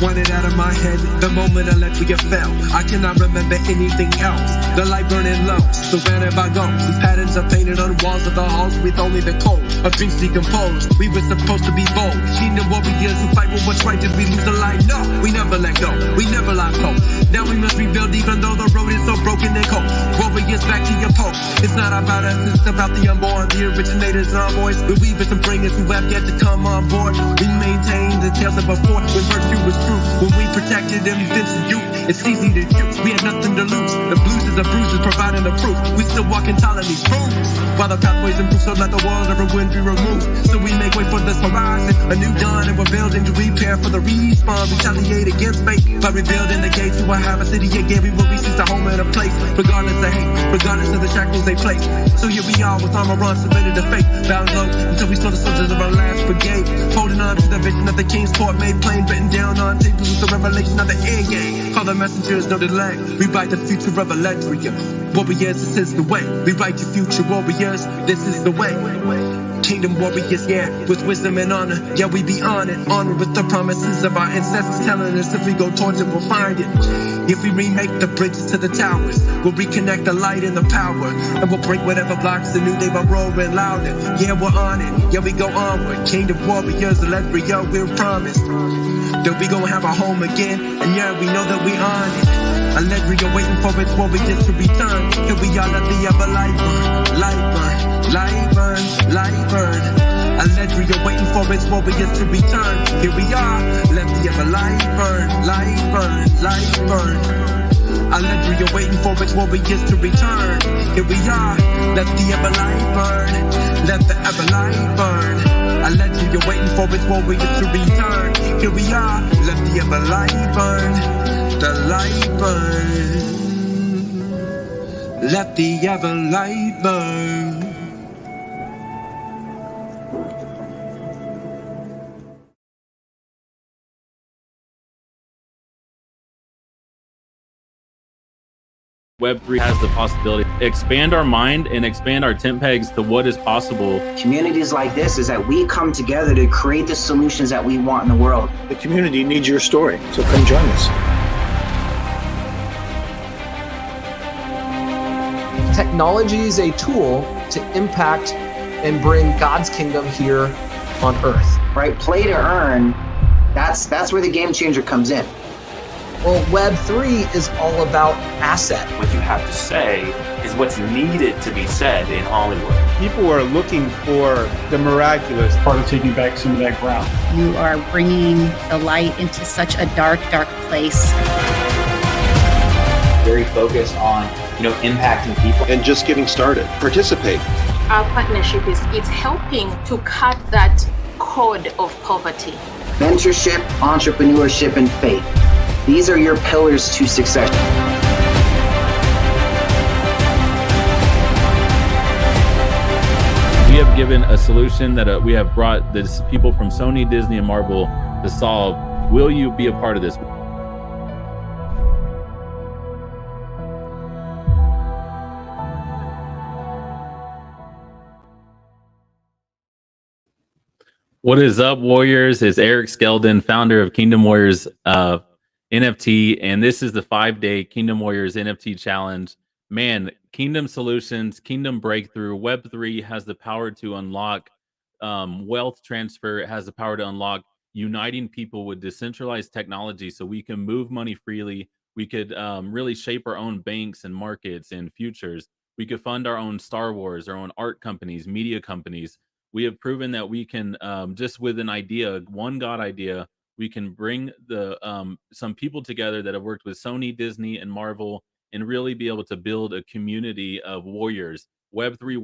want it out of my head the moment Electria fell. I cannot remember anything else. The light burning low, surrounded by ghosts. These patterns are painted on the walls of the halls with only the cold of dreams decomposed. We were supposed to be bold. Kingdom warriors who fight for what's right. Did we lose the light? No, we never let go. We never lost hope. Now we must rebuild even though the road is so broken and cold. Warriors back to your post. It's not about us, it's about the unborn. The originators are boys. The weavers and bringers who have yet to come on board. We maintain the tales of before when virtue was true. When we protected and defended youth, it's easy to choose. We had nothing to lose. The bruises of bruises providing the proof. We still walk in these rooms. While the pathways improve, so let the world ever wind be removed. So we make way for this horizon, a new dawn, and we're building to prepare for the respawn. Retaliate against fate by rebuilding the gates to have a city again. We will receive a home and a place, regardless of hate, regardless of the shackles they place. So here we are with armor on, submitted to fate, bound low until we saw the soldiers of our last brigade, holding on to the vision of the King's Court made plain, written down on tables with the revelation of the end game. Call the messengers, no delay. We write the future of Electria. Warriors, this is the way. We write the future warriors, this is the way. Kingdom warriors, yeah, with wisdom and honor. Yeah, we be honored with the promises of our ancestors, telling us if we go towards it, we'll find it. If we remake the bridges to the towers, we'll reconnect the light and the power, and we'll break whatever blocks the new day by roaring louder. Yeah, we're on it. Yeah, we go onward. Kingdom warriors, Electria, we're promised that we gon' have a home again, and yeah, we know that we on it. Electria waiting for its warriors to return. Here we are, let the ever light burn, light burn, light burn, light burn. Electria waiting for its warriors to return. Here we are, let the ever light burn, light burn, light burn. Electria waiting for its warriors to return. Here we are, let the ever light burn, let the ever light burn. Electria waiting for its warriors to return. Here we are, let the ever light burn, the light burn. Let the ever light burn. Web3 has the possibility to expand our mind and expand our tent pegs to what is possible. Communities like this is that we come together to create the solutions that we want in the world. The community needs your story, so come join us. Technology is a tool to impact and bring God's kingdom here on earth. Right? Play to earn, that's where the game changer comes in. Well, Web3 is all about asset. What you have to say is what's needed to be said in Hollywood. People are looking for the miraculous. Part of taking back some of that ground. You are bringing the light into such a dark, dark place. Very focused on, impacting people. And just getting started. Participate. Our partnership it's helping to cut that code of poverty. Mentorship, entrepreneurship, and faith. These are your pillars to success. We have given a solution that we have brought this people from Sony, Disney, and Marvel to solve. Will you be a part of this? What is up, Warriors? It's Eric Skeldon, founder of Kingdom Warriors NFT, and this is the 5-day Kingdom Warriors NFT challenge. Man, Kingdom Solutions, Kingdom Breakthrough, Web3 has the power to unlock wealth transfer. It has the power to unlock uniting people with decentralized technology so we can move money freely. We could really shape our own banks and markets and futures. We could fund our own Star Wars, our own art companies, media companies. We have proven that we can, just with an idea, one God idea, we can bring some people together that have worked with Sony, Disney, and Marvel and really be able to build a community of warriors, Web3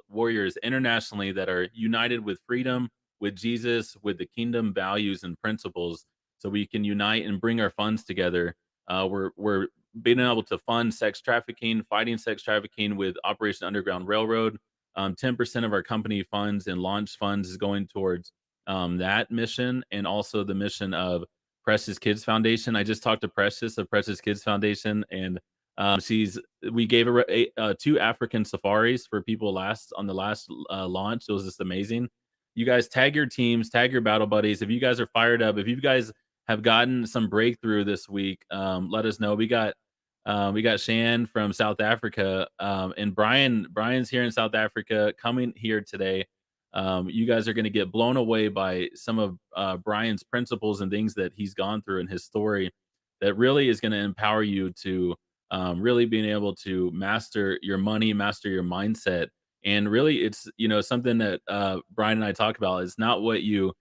warriors internationally that are united with freedom, with Jesus, with the kingdom values and principles, so we can unite and bring our funds together. We're being able to fund sex trafficking, fighting sex trafficking with Operation Underground Railroad. 10% of our company funds and launch funds is going towards that mission, and also the mission of Precious Kids Foundation. I just talked to Precious of Precious Kids Foundation, and we gave her 2 African safaris for people on the last launch. It was just amazing. You guys tag your teams, tag your battle buddies. If you guys are fired up, if you guys have gotten some breakthrough this week, let us know. We got Shan from South Africa, and Brian's here in South Africa, coming here today. You guys are going to get blown away by some of Brian's principles and things that he's gone through in his story that really is going to empower you to really being able to master your money, master your mindset. And really, it's something that Brian and I talk about. It's not what you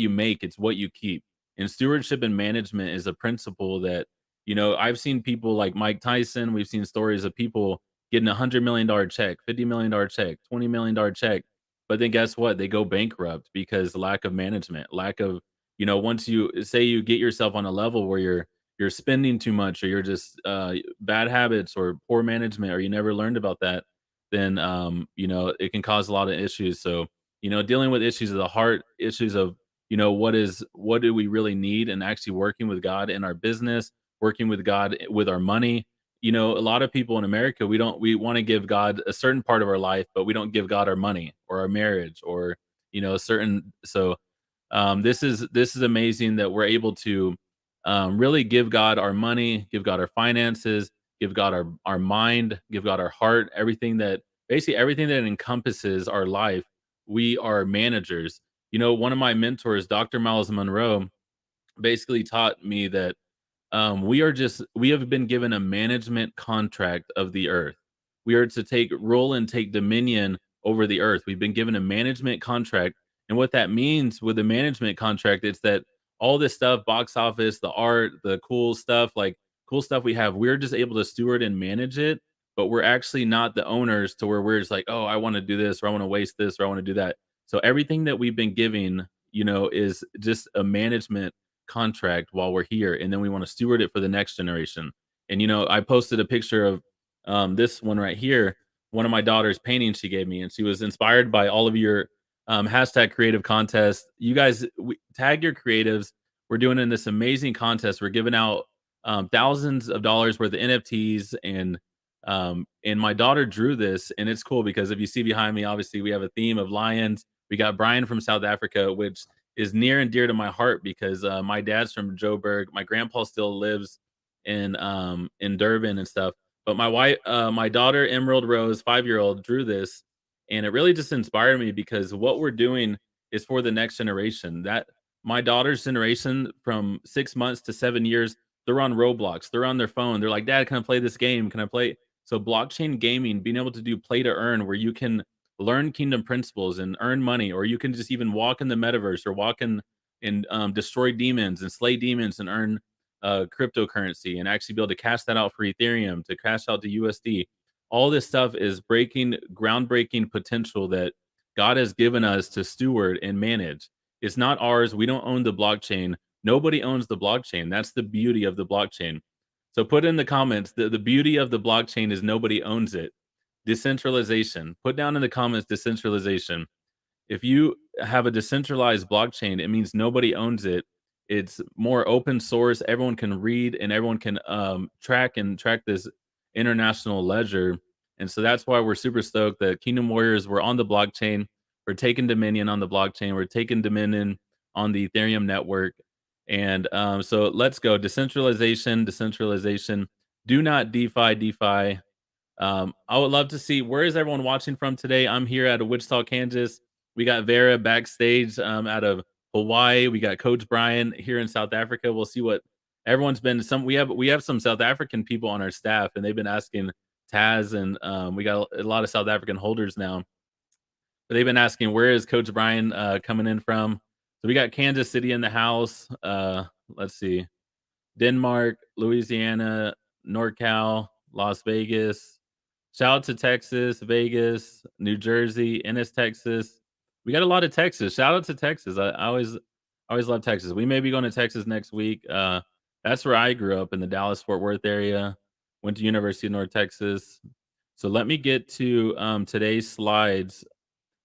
make, it's what you keep. And stewardship and management is a principle that I've seen people like Mike Tyson. We've seen stories of people getting $100 million check, $50 million check, $20 million check, but then guess what? They go bankrupt because lack of management, lack of once you say you get yourself on a level where you're spending too much, or you're just bad habits or poor management, or you never learned about that, then it can cause a lot of issues. So dealing with issues of the heart, issues of what do we really need, and actually working with God in our business, working with God with our money. A lot of people in America, we want to give God a certain part of our life, but we don't give God our money or our marriage, or certain. So this is amazing that we're able to really give God our money, give God our finances, give God our mind, give God our heart, basically everything that encompasses our life. We are managers. One of my mentors, Dr. Miles Monroe, basically taught me that we have been given a management contract of the earth. We are to take rule and take dominion over the earth. We've been given a management contract. And what that means with the management contract, it's that all this stuff, box office, the art, the cool stuff we have, we're just able to steward and manage it. But we're actually not the owners to where we're just like, oh, I want to do this, or I want to waste this, or I want to do that. So everything that we've been giving, is just a management contract while we're here, and then we want to steward it for the next generation. And I posted a picture of this one right here, one of my daughter's paintings she gave me, and she was inspired by all of your hashtag creative contest. You guys, tag your creatives. We're doing in this amazing contest. We're giving out thousands of dollars worth of NFTs, and my daughter drew this, and it's cool because if you see behind me, obviously we have a theme of lions. We got Brian from South Africa, which is near and dear to my heart because my dad's from Joburg. My grandpa still lives in Durban and stuff. But my daughter Emerald Rose, 5-year-old, drew this, and it really just inspired me because what we're doing is for the next generation. That my daughter's generation, from 6 months to 7 years, they're on Roblox. They're on their phone. They're like, Dad, can I play this game? Can I play? So blockchain gaming, being able to do play to earn, where you can learn kingdom principles and earn money, or you can just even walk in the metaverse, or walk in and destroy demons and slay demons and earn cryptocurrency, and actually be able to cash that out for Ethereum, to cash out to USD. All this stuff is groundbreaking potential that God has given us to steward and manage. It's not ours. We don't own the blockchain. Nobody owns the blockchain. That's the beauty of the blockchain. So put in the comments, the beauty of the blockchain is nobody owns it. Decentralization. Put down in the comments decentralization. If you have a decentralized blockchain, it means nobody owns it. It's more open source. Everyone can read, and everyone can track this international ledger. And so that's why we're super stoked that Kingdom Warriors, we're on the blockchain. We're taking dominion on the blockchain. We're taking dominion on the Ethereum network. And so let's go. Decentralization. Do not DeFi. I would love to see, where is everyone watching from today? I'm here out of Wichita, Kansas. We got Vera backstage out of Hawaii. We got Coach Brian here in South Africa. We'll see what everyone's been. We have some South African people on our staff, and they've been asking Taz, and we got a lot of South African holders now. But they've been asking, where is Coach Brian coming in from? So we got Kansas City in the house. Let's see. Denmark, Louisiana, NorCal, Las Vegas. Shout out to Texas, Vegas, New Jersey, Ennis, Texas. We got a lot of Texas. Shout out to Texas. I always love Texas. We may be going to Texas next week. That's where I grew up, in the Dallas-Fort Worth area. Went to University of North Texas. So let me get to today's slides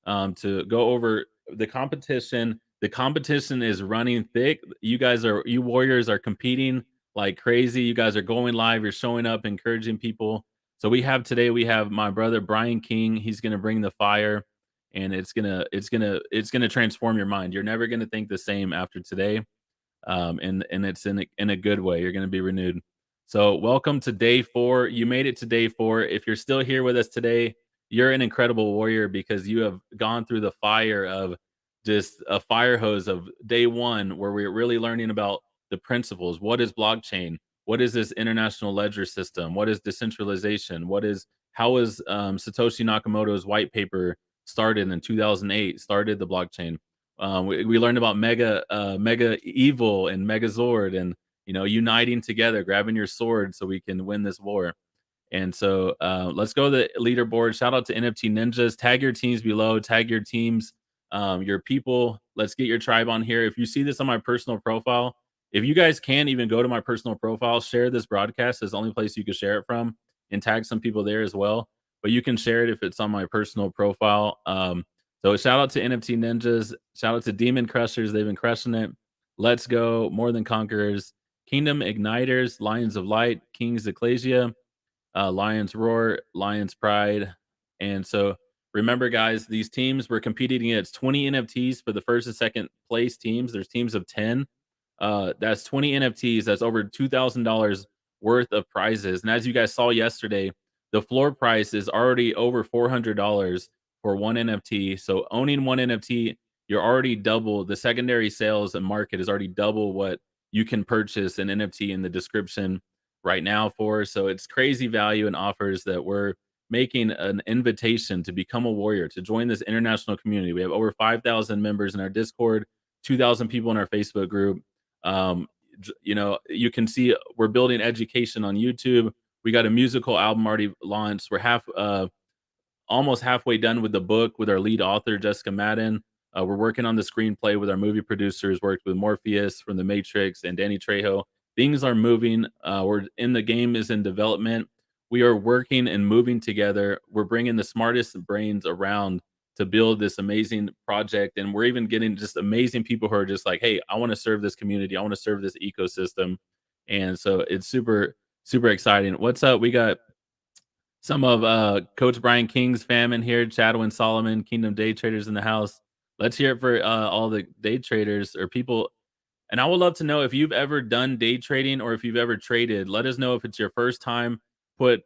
to go over the competition. The competition is running thick. You Warriors are competing like crazy. You guys are going live. You're showing up, encouraging people. So we have my brother Brian King. He's gonna bring the fire, and it's gonna transform your mind. You're never gonna think the same after today. and it's in a good way. You're going to be renewed. So welcome to day 4. You made it to day 4. If you're still here with us today, you're an incredible warrior because you have gone through the fire of just a fire hose of day 1, where we're really learning about the principles. What is blockchain? What is this international ledger system? What is decentralization? How is Satoshi Nakamoto's white paper started in 2008? Started the blockchain. We learned about Mega Evil and Megazord, and uniting together, grabbing your sword so we can win this war. And so let's go to the leaderboard. Shout out to NFT Ninjas. Tag your teams below. Tag your teams, your people. Let's get your tribe on here. If you see this on my personal profile, if you guys can even go to my personal profile, share this broadcast. It's the only place you can share it from, and tag some people there as well. But you can share it if it's on my personal profile. So shout out to NFT Ninjas. Shout out to Demon Crushers. They've been crushing it. Let's go. More Than Conquerors. Kingdom Igniters. Lions of Light. King's Ecclesia. Lions Roar, Lions Pride. And so remember, guys, these teams were competing against 20 NFTs for the first and second place teams. There's teams of 10. That's 20 NFTs. That's over $2,000 worth of prizes. And as you guys saw yesterday, the floor price is already over $400 for one NFT. So owning one NFT, you're already double. The secondary sales and market is already double what you can purchase an NFT in the description right now for. So it's crazy value and offers that we're making an invitation to become a warrior, to join this international community. We have over 5,000 members in our Discord, 2,000 people in our Facebook group. You can see we're building education on YouTube. We got a musical album already launched. We're almost halfway done with the book with our lead author, Jessica Madden. We're working on the screenplay with our movie producers, worked with Morpheus from The Matrix and Danny Trejo. Things are moving. The game is in development. We are working and moving together. We're bringing the smartest brains around to build this amazing project. And we're even getting just amazing people who are just like, hey, I want to serve this community. I want to serve this ecosystem. And so it's super, super exciting. What's up? We got some of Coach Brian King's fam in here, Chadwin Solomon, Kingdom Day Traders in the house. Let's hear it for all the day traders or people. And I would love to know if you've ever done day trading or if you've ever traded. Let us know if it's your first time. Put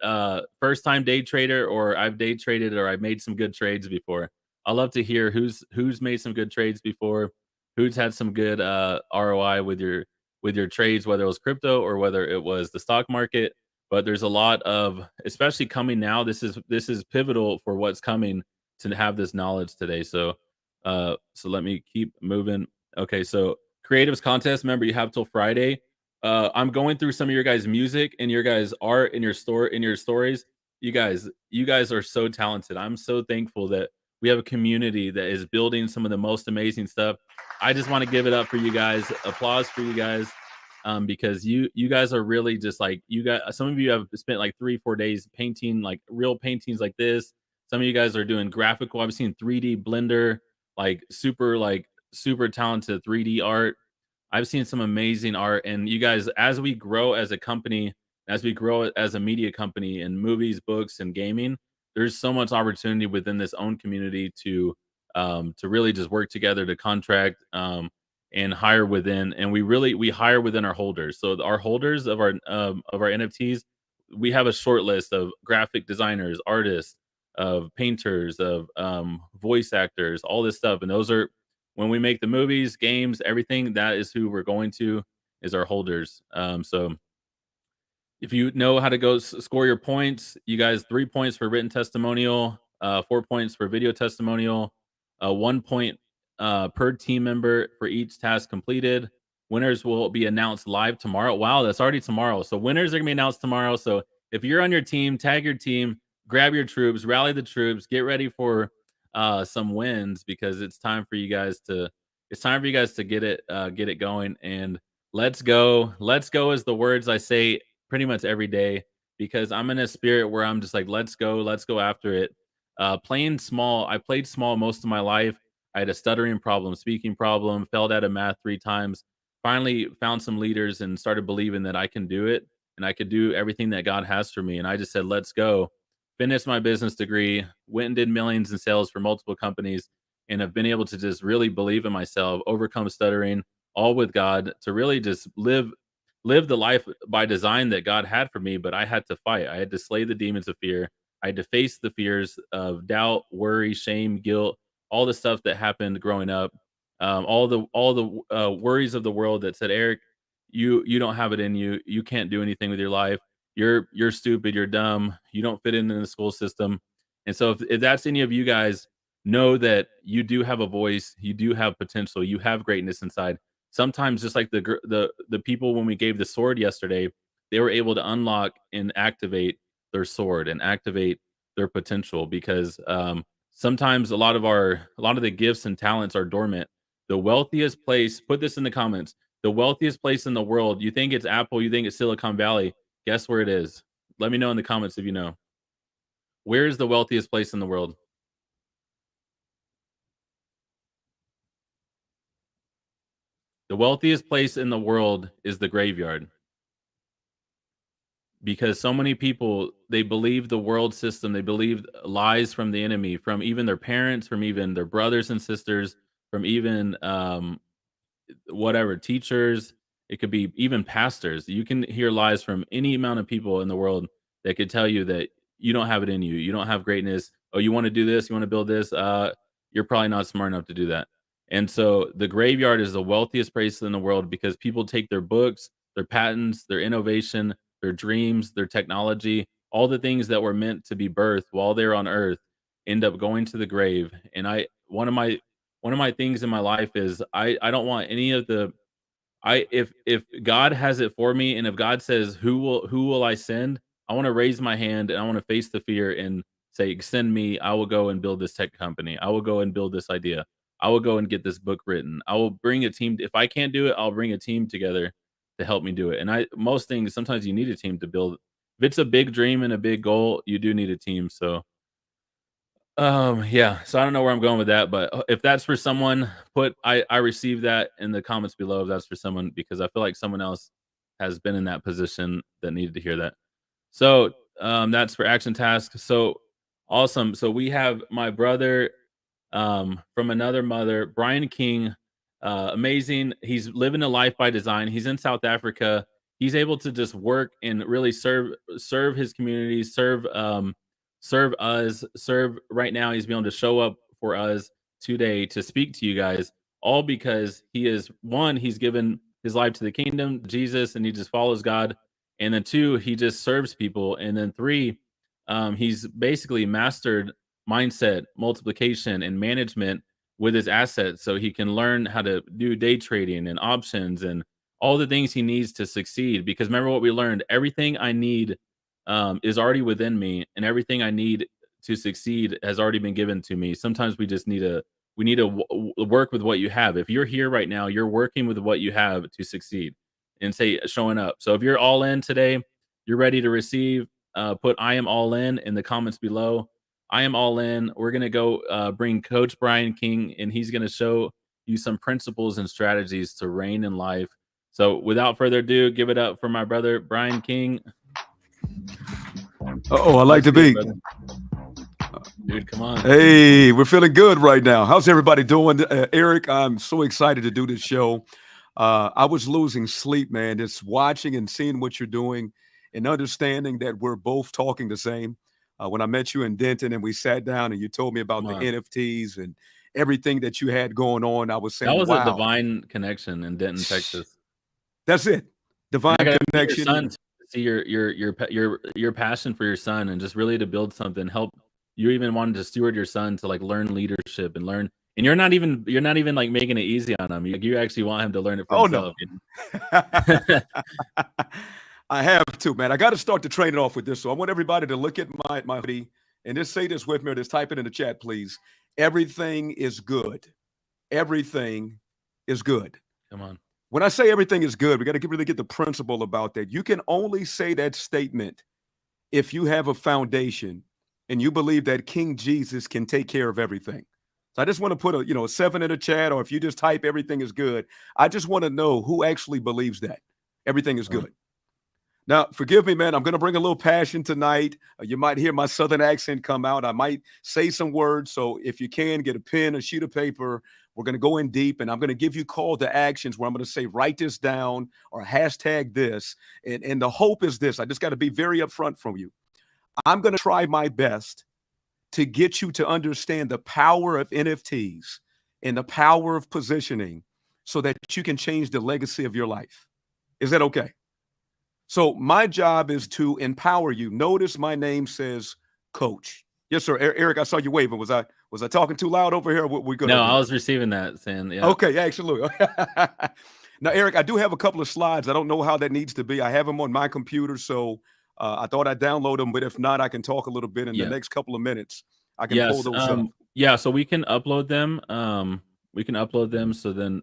first time day trader, or I've day traded, or I've made some good trades before. I'd love to hear who's made some good trades before, who's had some good ROI with your trades, whether it was crypto or whether it was the stock market. But there's a lot of, especially coming now. This is pivotal for what's coming to have this knowledge today. So let me keep moving. Okay, so creatives contest. Remember, you have till Friday. I'm going through some of your guys' music and your guys' art in your stories. You guys are so talented. I'm so thankful that we have a community that is building some of the most amazing stuff. I just want to give it up for you guys. Applause for you guys. Because you guys are really just like, some of you have spent like 3-4 days painting like real paintings like this. Some of you guys are doing graphical. I've seen 3D Blender, like super talented 3D art. I've seen some amazing art. And you guys, as we grow as a company, as we grow as a media company in movies, books, and gaming, there's so much opportunity within this own community to really just work together to contract and hire within. And we hire within our holders. So our holders of our NFTs, we have a short list of graphic designers, artists, of painters, of voice actors, all this stuff. And those are, when we make the movies, games, everything, that is who we're going to, is our holders. So if you know how to go score your points, you guys, 3 points for written testimonial, 4 points for video testimonial, 1 point per team member for each task completed. Winners will be announced live tomorrow. Wow, that's already tomorrow. So winners are gonna be announced tomorrow. So if you're on your team, tag your team, grab your troops, rally the troops, get ready for some wins, because it's time for you guys to get it going. And let's go is the words I say pretty much every day, because I'm in a spirit where I'm just like, let's go after it. Playing small, I played small most of my life. I had a stuttering problem, speaking problem, failed out of math 3 times, finally found some leaders and started believing that I can do it and I could do everything that God has for me. And I just said, let's go. Finished my business degree, went and did millions in sales for multiple companies, and have been able to just really believe in myself, overcome stuttering, all with God, to really just live the life by design that God had for me. But I had to fight. I had to slay the demons of fear. I had to face the fears of doubt, worry, shame, guilt, all the stuff that happened growing up, all the worries of the world that said, Eric, you don't have it in you. You can't do anything with your life. You're stupid. You're dumb. You don't fit in the school system. And so if that's any of you guys, know that you do have a voice. You do have potential. You have greatness inside. Sometimes, just like the people when we gave the sword yesterday, they were able to unlock and activate their sword and activate their potential, because sometimes a lot of the gifts and talents are dormant. The wealthiest place, put this in the comments, the wealthiest place in the world, you think it's Apple, you think it's Silicon Valley, guess where it is? Let me know in the comments if you know. Where is the wealthiest place in the world? The wealthiest place in the world is the graveyard. Because so many people, they believe the world system, they believe lies from the enemy, from even their parents, from even their brothers and sisters, from even whatever, teachers. It could be even pastors. You can hear lies from any amount of people in the world that could tell you that you don't have it in you. You don't have greatness. Oh, you want to do this? You want to build this? You're probably not smart enough to do that. And so the graveyard is the wealthiest place in the world, because people take their books, their patents, their innovation, their dreams, their technology, all the things that were meant to be birthed while they're on earth, end up going to the grave. And one of my things in my life is I don't want any of the if God has it for me, and if God says who will I send, I want to raise my hand and I want to face the fear and say, send me. I will go and build this tech company. I will go and build this idea. I will go and get this book written. I will bring a team. If I can't do it, I'll bring a team together to help me do it. And most things, sometimes you need a team to build. If it's a big dream and a big goal, you do need a team. So yeah, so I don't know where I'm going with that, but if that's for someone, I received that in the comments below if that's for someone, because I feel like someone else has been in that position that needed to hear that. So that's for action task. So awesome. So we have my brother from another mother, Brian King. Amazing. He's living a life by design. He's in South Africa. He's able to just work and really serve his community, serve us, serve right now. He's been able to show up for us today to speak to you guys, all because he's given his life to the kingdom, Jesus, and he just follows God. And then 2, he just serves people. And then 3, he's basically mastered mindset, multiplication, and management with his assets, so he can learn how to do day trading and options and all the things he needs to succeed. Because remember what we learned, everything I need is already within me, and everything I need to succeed has already been given to me. Sometimes we just need to work with what you have. If you're here right now, you're working with what you have to succeed and showing up. So if you're all in today, you're ready to receive, put I am all in the comments below. I am all in. We're going to go bring Coach Brian King, and he's going to show you some principles and strategies to reign in life. So without further ado, give it up for my brother, Brian King. I like the beat. Dude, come on. Hey, we're feeling good right now. How's everybody doing? Eric, I'm so excited to do this show. I was losing sleep, man, just watching and seeing what you're doing and understanding that we're both talking the same. When I met you in Denton and we sat down and you told me about the NFTs and everything that you had going on, I was saying, that was wow. a divine connection in Denton, Texas. That's it. Divine connection. Your son, to see your passion for your son, and just really to build something, help. You even wanted to steward your son to like learn leadership and learn. And you're not even like making it easy on him. You actually want him to learn it for himself. No. I have to, man. I got to start the training off with this. So I want everybody to look at my hoodie and just say this with me, or just type it in the chat, please. Everything is good. Everything is good. Come on. When I say everything is good, we got to really get the principle about that. You can only say that statement if you have a foundation and you believe that King Jesus can take care of everything. So I just want to put a 7 in the chat, or if you just type everything is good, I just want to know who actually believes that everything is good. Now, forgive me, man. I'm going to bring a little passion tonight. You might hear my Southern accent come out. I might say some words. So if you can, get a pen, a sheet of paper. We're going to go in deep, and I'm going to give you call to actions where I'm going to say, write this down or hashtag this. And the hope is this. I just got to be very upfront from you. I'm going to try my best to get you to understand the power of NFTs and the power of positioning so that you can change the legacy of your life. Is that okay? So my job is to empower you. Notice my name says coach. Yes, sir. Eric, I saw you waving. Was I talking too loud over here? We good? No, I was receiving that, Sam. Yeah. Okay, absolutely. Now, Eric, I do have a couple of slides. I don't know how that needs to be. I have them on my computer, so I thought I'd download them. But if not, I can talk a little bit in the next couple of minutes. I can pull those up. Yeah, so we can upload them. So then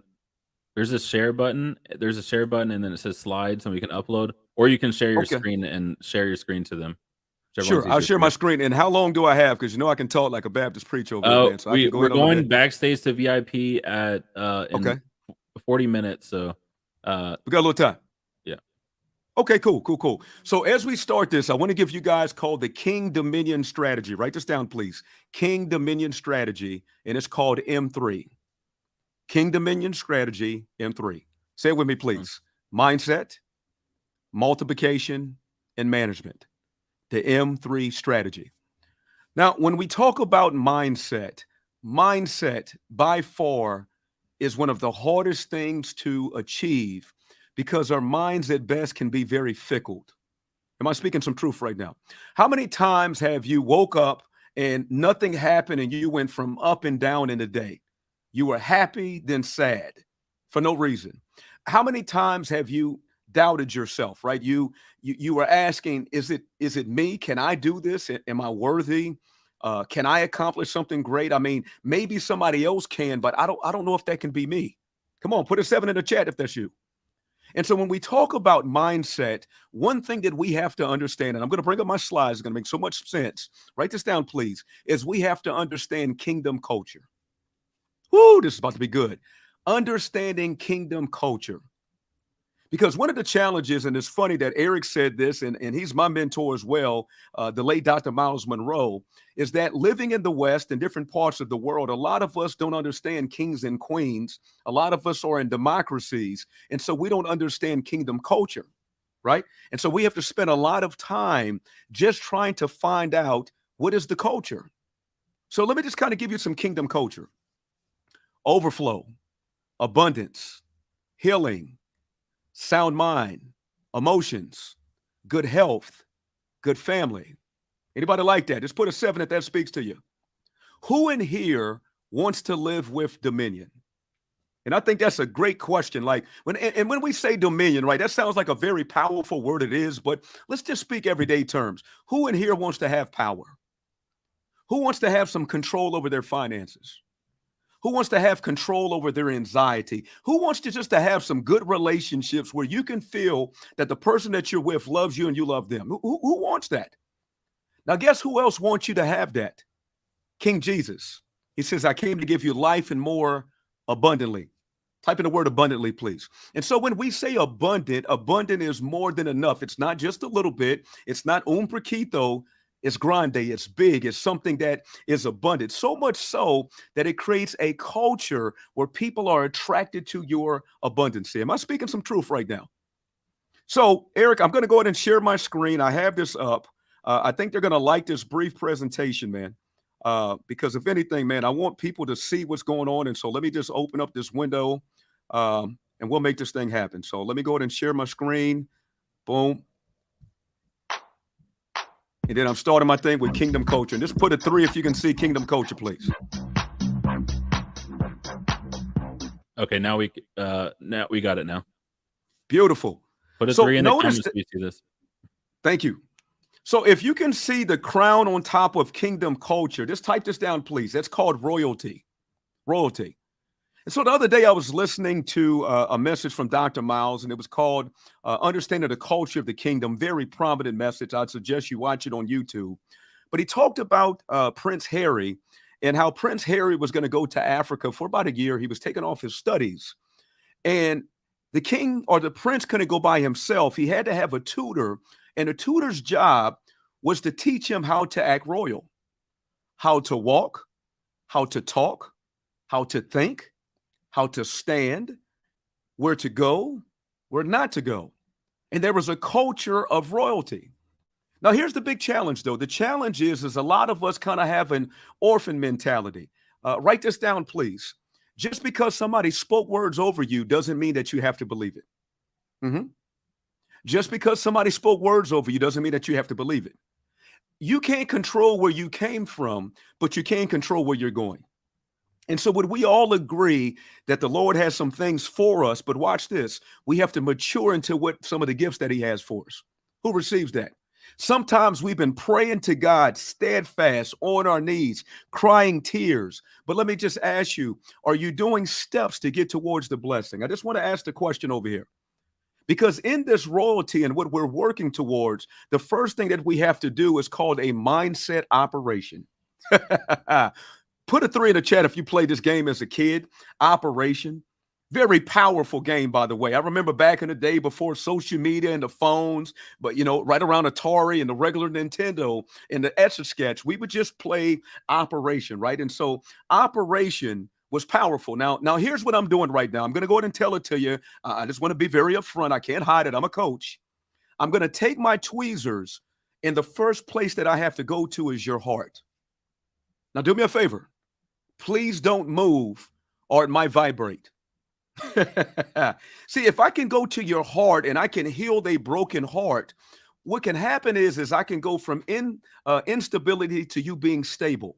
there's a share button. There's a share button, and then it says slides, and we can upload. Or you can share your screen and share your screen to them. Sure, I'll share my screen. And how long do I have? Because I can talk like a Baptist preacher over there, man. So we're going backstage to VIP at 40 minutes. So we got a little time. Yeah. Okay, cool. So as we start this, I want to give you guys called the King Dominion Strategy. Write this down, please. King Dominion Strategy, and it's called M3. King Dominion Strategy, M3. Say it with me, please. Mindset, multiplication, and management. The M3 strategy. Now, when we talk about mindset by far is one of the hardest things to achieve because our minds at best can be very fickle. Am I speaking some truth right now? How many times have you woke up and nothing happened and you went from up and down in a day? You were happy, then sad for no reason. How many times have you doubted yourself, right? You were asking, is it me? Can I do this? Am I worthy? Can I accomplish something great? I mean, maybe somebody else can, but I don't know if that can be me. Come on, put a 7 in the chat if that's you. And so when we talk about mindset, one thing that we have to understand, and I'm going to bring up my slides, it's going to make so much sense. Write this down, please, is we have to understand kingdom culture. Woo, this is about to be good. Understanding kingdom culture. Because one of the challenges, and it's funny that Eric said this, and he's my mentor as well, the late Dr. Miles Monroe, is that living in the West and different parts of the world, a lot of us don't understand kings and queens. A lot of us are in democracies, and so we don't understand kingdom culture, right? And so we have to spend a lot of time just trying to find out what is the culture. So let me just kind of give you some kingdom culture. Overflow, abundance, healing, sound mind, emotions, good health, good family. Anybody like that? Just put a 7 if that speaks to you. Who in here wants to live with dominion? And I think that's a great question. Like when we say dominion, right, that sounds like a very powerful word. It is, but let's just speak everyday terms. Who in here wants to have power? Who wants to have some control over their finances? Who wants to have control over their anxiety? Who wants to just to have some good relationships where you can feel that the person that you're with loves you and you love them? Who wants that? Now, guess who else wants you to have that? King Jesus. He says, I came to give you life and more abundantly. Type in the word abundantly, please. And so when we say abundant, abundant is more than enough. It's not just a little bit. It's not un poquito. It's grande, it's big, it's something that is abundant. So much so that it creates a culture where people are attracted to your abundance. Am I speaking some truth right now? So, Eric, I'm going to go ahead and share my screen. I have this up. I think they're going to like this brief presentation, man. Because if anything, man, I want people to see what's going on. And so let me just open up this window and we'll make this thing happen. So let me go ahead and share my screen. Boom. And then I'm starting my thing with kingdom culture. And just put a 3 if you can see kingdom culture, please. Okay, now we got it now. Beautiful. Put a 3 in the comments if you see this. Thank you. So if you can see the crown on top of kingdom culture, just type this down, please. That's called royalty. Royalty. And so the other day I was listening to a message from Dr. Miles, and it was called Understanding the Culture of the Kingdom. Very prominent message. I'd suggest you watch it on YouTube. But he talked about Prince Harry and how Prince Harry was going to go to Africa for about a year. He was taking off his studies. And the king or the prince couldn't go by himself. He had to have a tutor. And the tutor's job was to teach him how to act royal, how to walk, how to talk, how to think, how to stand, where to go, where not to go. And there was a culture of royalty. Now, here's the big challenge, though. The challenge is a lot of us kind of have an orphan mentality. Write this down, please. Just because somebody spoke words over you doesn't mean that you have to believe it. Just because somebody spoke words over you doesn't mean that you have to believe it. You can't control where you came from, but you can control where you're going. And so would we all agree that the Lord has some things for us, but watch this, we have to mature into what some of the gifts that he has for us. Who receives that? Sometimes we've been praying to God, steadfast, on our knees, crying tears. But let me just ask you, are you doing steps to get towards the blessing? I just want to ask the question over here. Because in this royalty and what we're working towards, the first thing that we have to do is called a mindset operation. Put a 3 in the chat if you played this game as a kid. Operation. Very powerful game, by the way. I remember back in the day before social media and the phones, but, you know, right around Atari and the regular Nintendo and the Etch-a-Sketch, we would just play Operation, right? And so Operation was powerful. Now, here's what I'm doing right now. I'm going to go ahead and tell it to you. I just want to be very upfront. I can't hide it. I'm a coach. I'm going to take my tweezers, and the first place that I have to go to is your heart. Now, do me a favor. Please don't move or it might vibrate. See, if I can go to your heart and I can heal a broken heart, what can happen is I can go from instability to you being stable.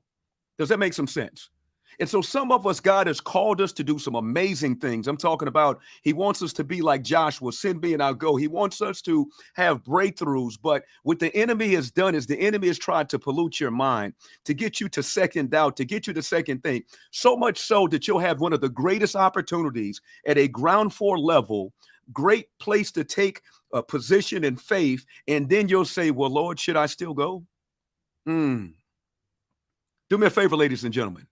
Does that make some sense? And so some of us, God has called us to do some amazing things. I'm talking about he wants us to be like Joshua, send me and I'll go. He wants us to have breakthroughs. But what the enemy has done is the enemy has tried to pollute your mind, to get you to second doubt, to get you to second think. So much so that you'll have one of the greatest opportunities at a ground floor level, great place to take a position in faith. And then you'll say, well, Lord, should I still go? Do me a favor, ladies and gentlemen.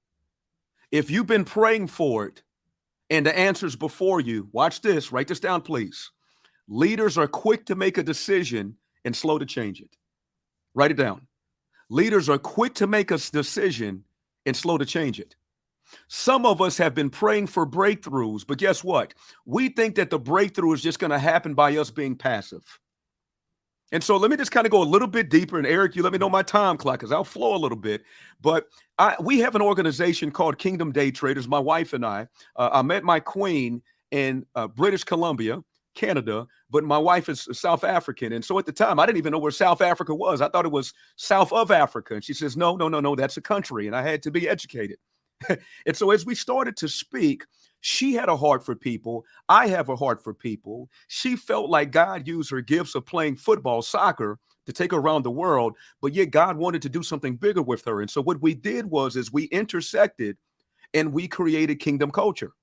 If you've been praying for it and the answer's before you, watch this, write this down, please. Leaders are quick to make a decision and slow to change it. Write it down. Leaders are quick to make a decision and slow to change it. Some of us have been praying for breakthroughs, but guess what? We think that the breakthrough is just going to happen by us being passive. And so let me just kind of go a little bit deeper. And Eric, you let me know my time clock because I'll flow a little bit. But we have an organization called Kingdom Day Traders, my wife and I. I met my queen in British Columbia, Canada, but my wife is South African. And so at the time, I didn't even know where South Africa was. I thought it was south of Africa. And she says, no, that's a country. And I had to be educated. And so as we started to speak, she had a heart for people. I have a heart for people. She felt like God used her gifts of playing football, soccer, to take her around the world, but yet God wanted to do something bigger with her. And so what we did is we intersected and we created kingdom culture.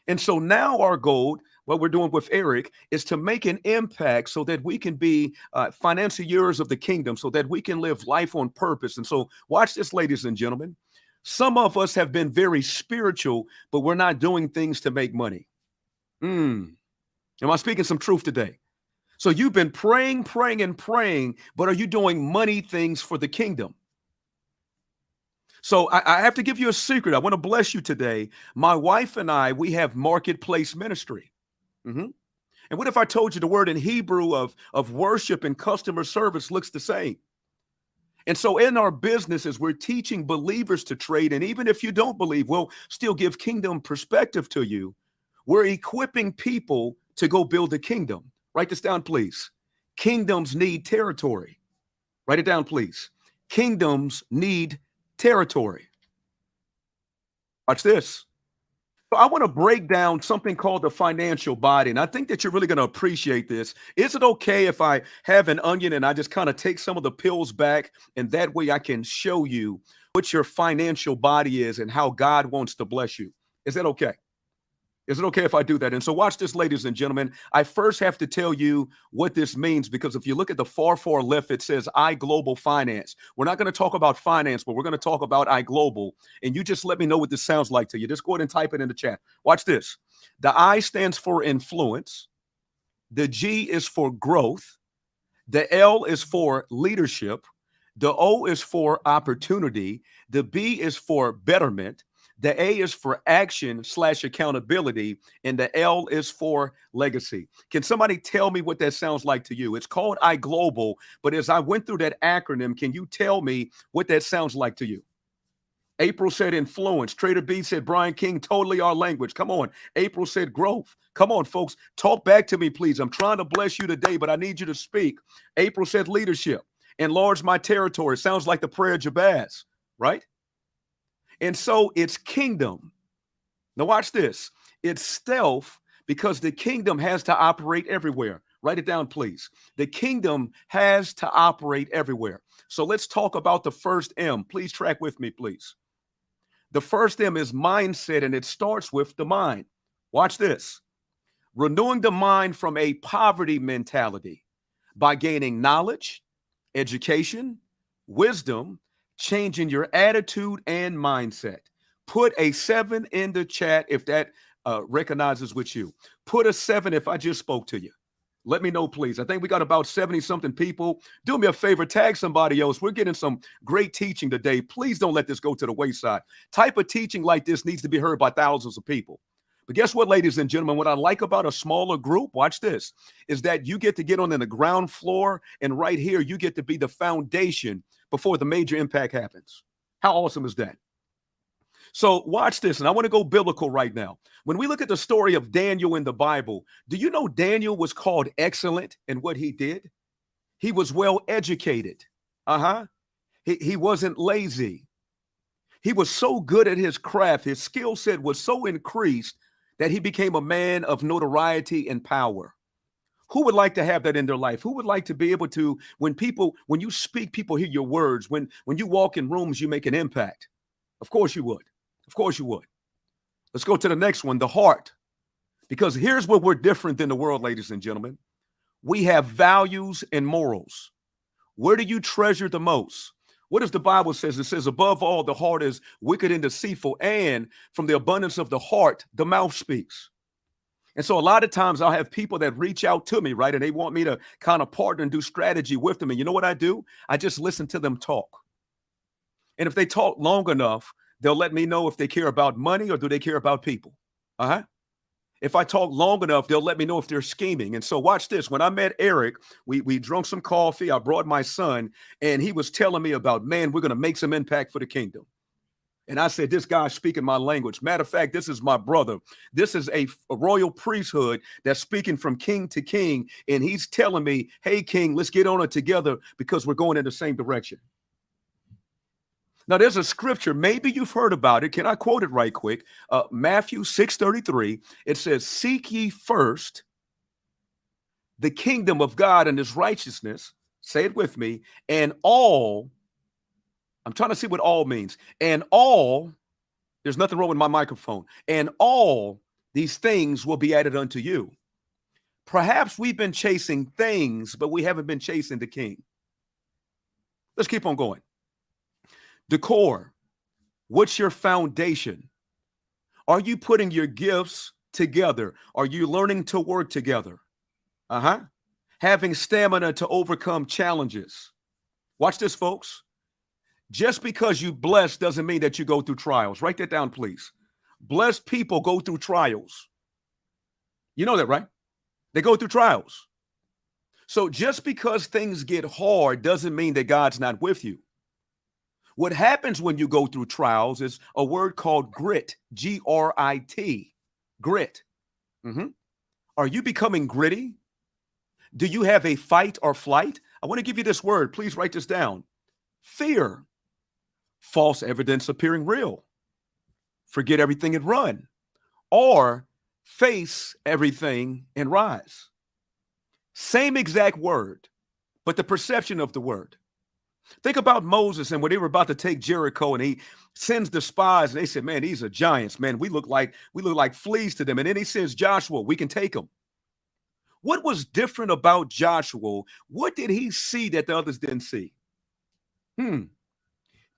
And so now our goal, what we're doing with Eric, is to make an impact so that we can be financiers of the kingdom, so that we can live life on purpose. And so watch this, ladies and gentlemen. Some of us have been very spiritual, but we're not doing things to make money. Am I speaking some truth today? So you've been praying, but are you doing money things for the kingdom? So I have to give you a secret. I want to bless you today. My wife and I, we have marketplace ministry. And what if I told you the word in Hebrew of worship and customer service looks the same? And so in our businesses, we're teaching believers to trade. And even if you don't believe, we'll still give kingdom perspective to you. We're equipping people to go build the kingdom. Write this down, please. Kingdoms need territory. Write it down, please. Kingdoms need territory. Watch this. So I want to break down something called the financial body. And I think that you're really going to appreciate this. Is it okay if I have an onion and I just kind of take some of the pills back, and that way I can show you what your financial body is and how God wants to bless you? Is that okay? Is it okay if I do that? And so watch this, ladies and gentlemen. I first have to tell you what this means, because if you look at the far left, it says iGlobal Finance. We're not going to talk about finance, but we're going to talk about iGlobal. And you just let me know what this sounds like to you. Just go ahead and type it in the chat. Watch this. The I stands for influence. The G is for growth. The L is for leadership. The O is for opportunity. The B is for betterment. The A is for action / accountability, and the L is for legacy. Can somebody tell me what that sounds like to you? It's called iGlobal, but as I went through that acronym, can you tell me what that sounds like to you? April said influence. Trader B said Brian King, totally our language. Come on. April said growth. Come on, folks. Talk back to me, please. I'm trying to bless you today, but I need you to speak. April said leadership. Enlarge my territory. Sounds like the prayer of Jabez, right? And so it's kingdom. Now watch this. It's stealth because the kingdom has to operate everywhere. Write it down, please. The kingdom has to operate everywhere. So let's talk about the first M. Please track with me, please. The first M is mindset, and it starts with the mind. Watch this. Renewing the mind from a poverty mentality by gaining knowledge, education, wisdom, changing your attitude and mindset. Put a 7 in the chat if that recognizes with you. Put a 7 if I just spoke to you. Let me know, please. I think we got about 70-something people. Do me a favor, tag somebody else. We're getting some great teaching today. Please don't let this go to the wayside. Type of teaching like this needs to be heard by thousands of people. But guess what, ladies and gentlemen, what I like about a smaller group, watch this, is that you get to get on in the ground floor, and right here, you get to be the foundation before the major impact happens. How awesome is that? So watch this, and I want to go biblical right now. When we look at the story of Daniel in the Bible, do you know Daniel was called excellent in what he did? He was well educated. He wasn't lazy. He was so good at his craft. His skill set was so increased that he became a man of notoriety and power. Who would like to have that in their life? Who would like to be able to, when you speak, people hear your words. When you walk in rooms, you make an impact. Of course you would. Of course you would. Let's go to the next one, the heart. Because here's where we're different than the world, ladies and gentlemen. We have values and morals. Where do you treasure the most? What does the Bible says? It says, above all, the heart is wicked and deceitful, and from the abundance of the heart, the mouth speaks. And so a lot of times I'll have people that reach out to me, right? And they want me to kind of partner and do strategy with them. And you know what I do? I just listen to them talk. And if they talk long enough, they'll let me know if they care about money or do they care about people. If I talk long enough, they'll let me know if they're scheming. And so watch this. When I met Eric, we drank some coffee. I brought my son, and he was telling me about, man, we're going to make some impact for the kingdom. And I said, this guy's speaking my language. Matter of fact, this is my brother. This is a royal priesthood that's speaking from king to king. And he's telling me, hey, king, let's get on it together because we're going in the same direction. Now, there's a scripture. Maybe you've heard about it. Can I quote it right quick? Matthew 6:33. It says, seek ye first the kingdom of God and his righteousness. Say it with me. And all, I'm trying to see what all means. And all, there's nothing wrong with my microphone. And all these things will be added unto you. Perhaps we've been chasing things, but we haven't been chasing the king. Let's keep on going. The core. What's your foundation? Are you putting your gifts together? Are you learning to work together? Having stamina to overcome challenges. Watch this, folks. Just because you blessed doesn't mean that you go through trials. Write that down, please. Blessed people go through trials. You know that, right? They go through trials. So just because things get hard doesn't mean that God's not with you. What happens when you go through trials is a word called grit, G-R-I-T, grit. Are you becoming gritty? Do you have a fight or flight? I want to give you this word. Please write this down. Fear. False evidence appearing real. Forget everything and run. Or face everything and rise. Same exact word, but the perception of the word. Think about Moses and when they were about to take Jericho, and he sends the spies, and they said, man, these are giants, man. We look like fleas to them. And then he says, Joshua, we can take them. What was different about Joshua? What did he see that the others didn't see?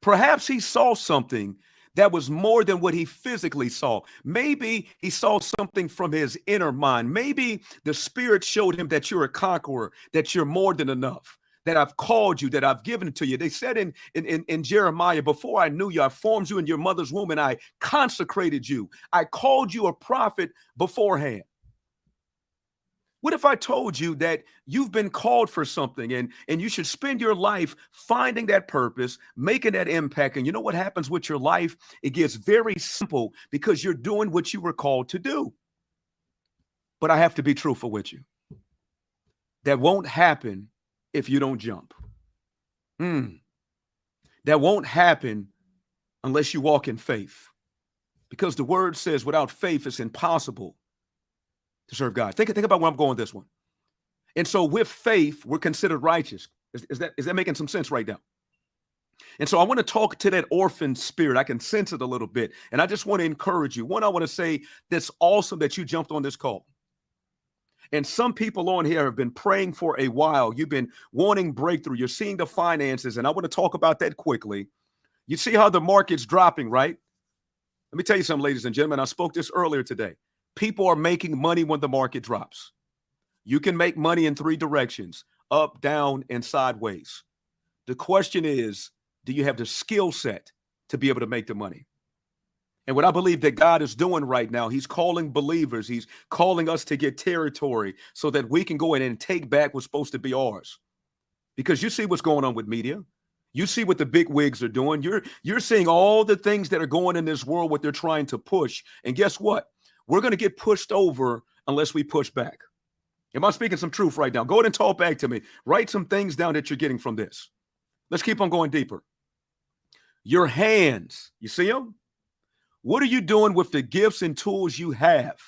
Perhaps he saw something that was more than what he physically saw. Maybe he saw something from his inner mind. Maybe the Spirit showed him that you're a conqueror, that you're more than enough. that I've called you, that I've given to you. They said in Jeremiah, before I knew you, I formed you in your mother's womb and I consecrated you. I called you a prophet beforehand. What if I told you that you've been called for something and you should spend your life finding that purpose, making that impact? And you know what happens with your life? It gets very simple because you're doing what you were called to do. But I have to be truthful with you. That won't happen if you don't jump. That won't happen unless you walk in faith. Because the word says without faith, it's impossible to serve God. Think about where I'm going with this one. And so with faith, we're considered righteous. Is that making some sense right now? And so I want to talk to that orphan spirit. I can sense it a little bit. And I just want to encourage you. One, I want to say that's awesome that you jumped on this call. And some people on here have been praying for a while. You've been wanting breakthrough. You're seeing the finances. And I want to talk about that quickly. You see how the market's dropping, right? Let me tell you something, ladies and gentlemen. I spoke this earlier today. People are making money when the market drops. You can make money in 3 directions: up, down, and sideways. The question is, do you have the skill set to be able to make the money? And what I believe that God is doing right now, he's calling believers. He's calling us to get territory so that we can go in and take back what's supposed to be ours. Because you see what's going on with media. You see what the big wigs are doing. You're seeing all the things that are going in this world, what they're trying to push. And guess what? We're going to get pushed over unless we push back. Am I speaking some truth right now? Go ahead and talk back to me. Write some things down that you're getting from this. Let's keep on going deeper. Your hands, you see them? What are you doing with the gifts and tools you have?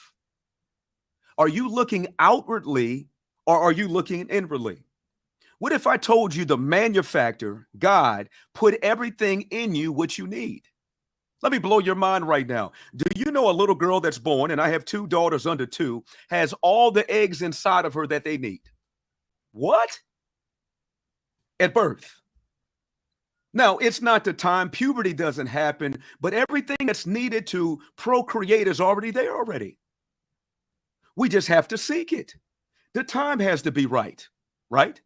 Are you looking outwardly or are you looking inwardly? What if I told you the manufacturer, God, put everything in you what you need? Let me blow your mind right now. Do you know a little girl that's born, and I have 2 daughters under 2, has all the eggs inside of her that they need? What? At birth. Now, it's not the time. Puberty doesn't happen, but everything that's needed to procreate is already there already. We just have to seek it. The time has to be right, right?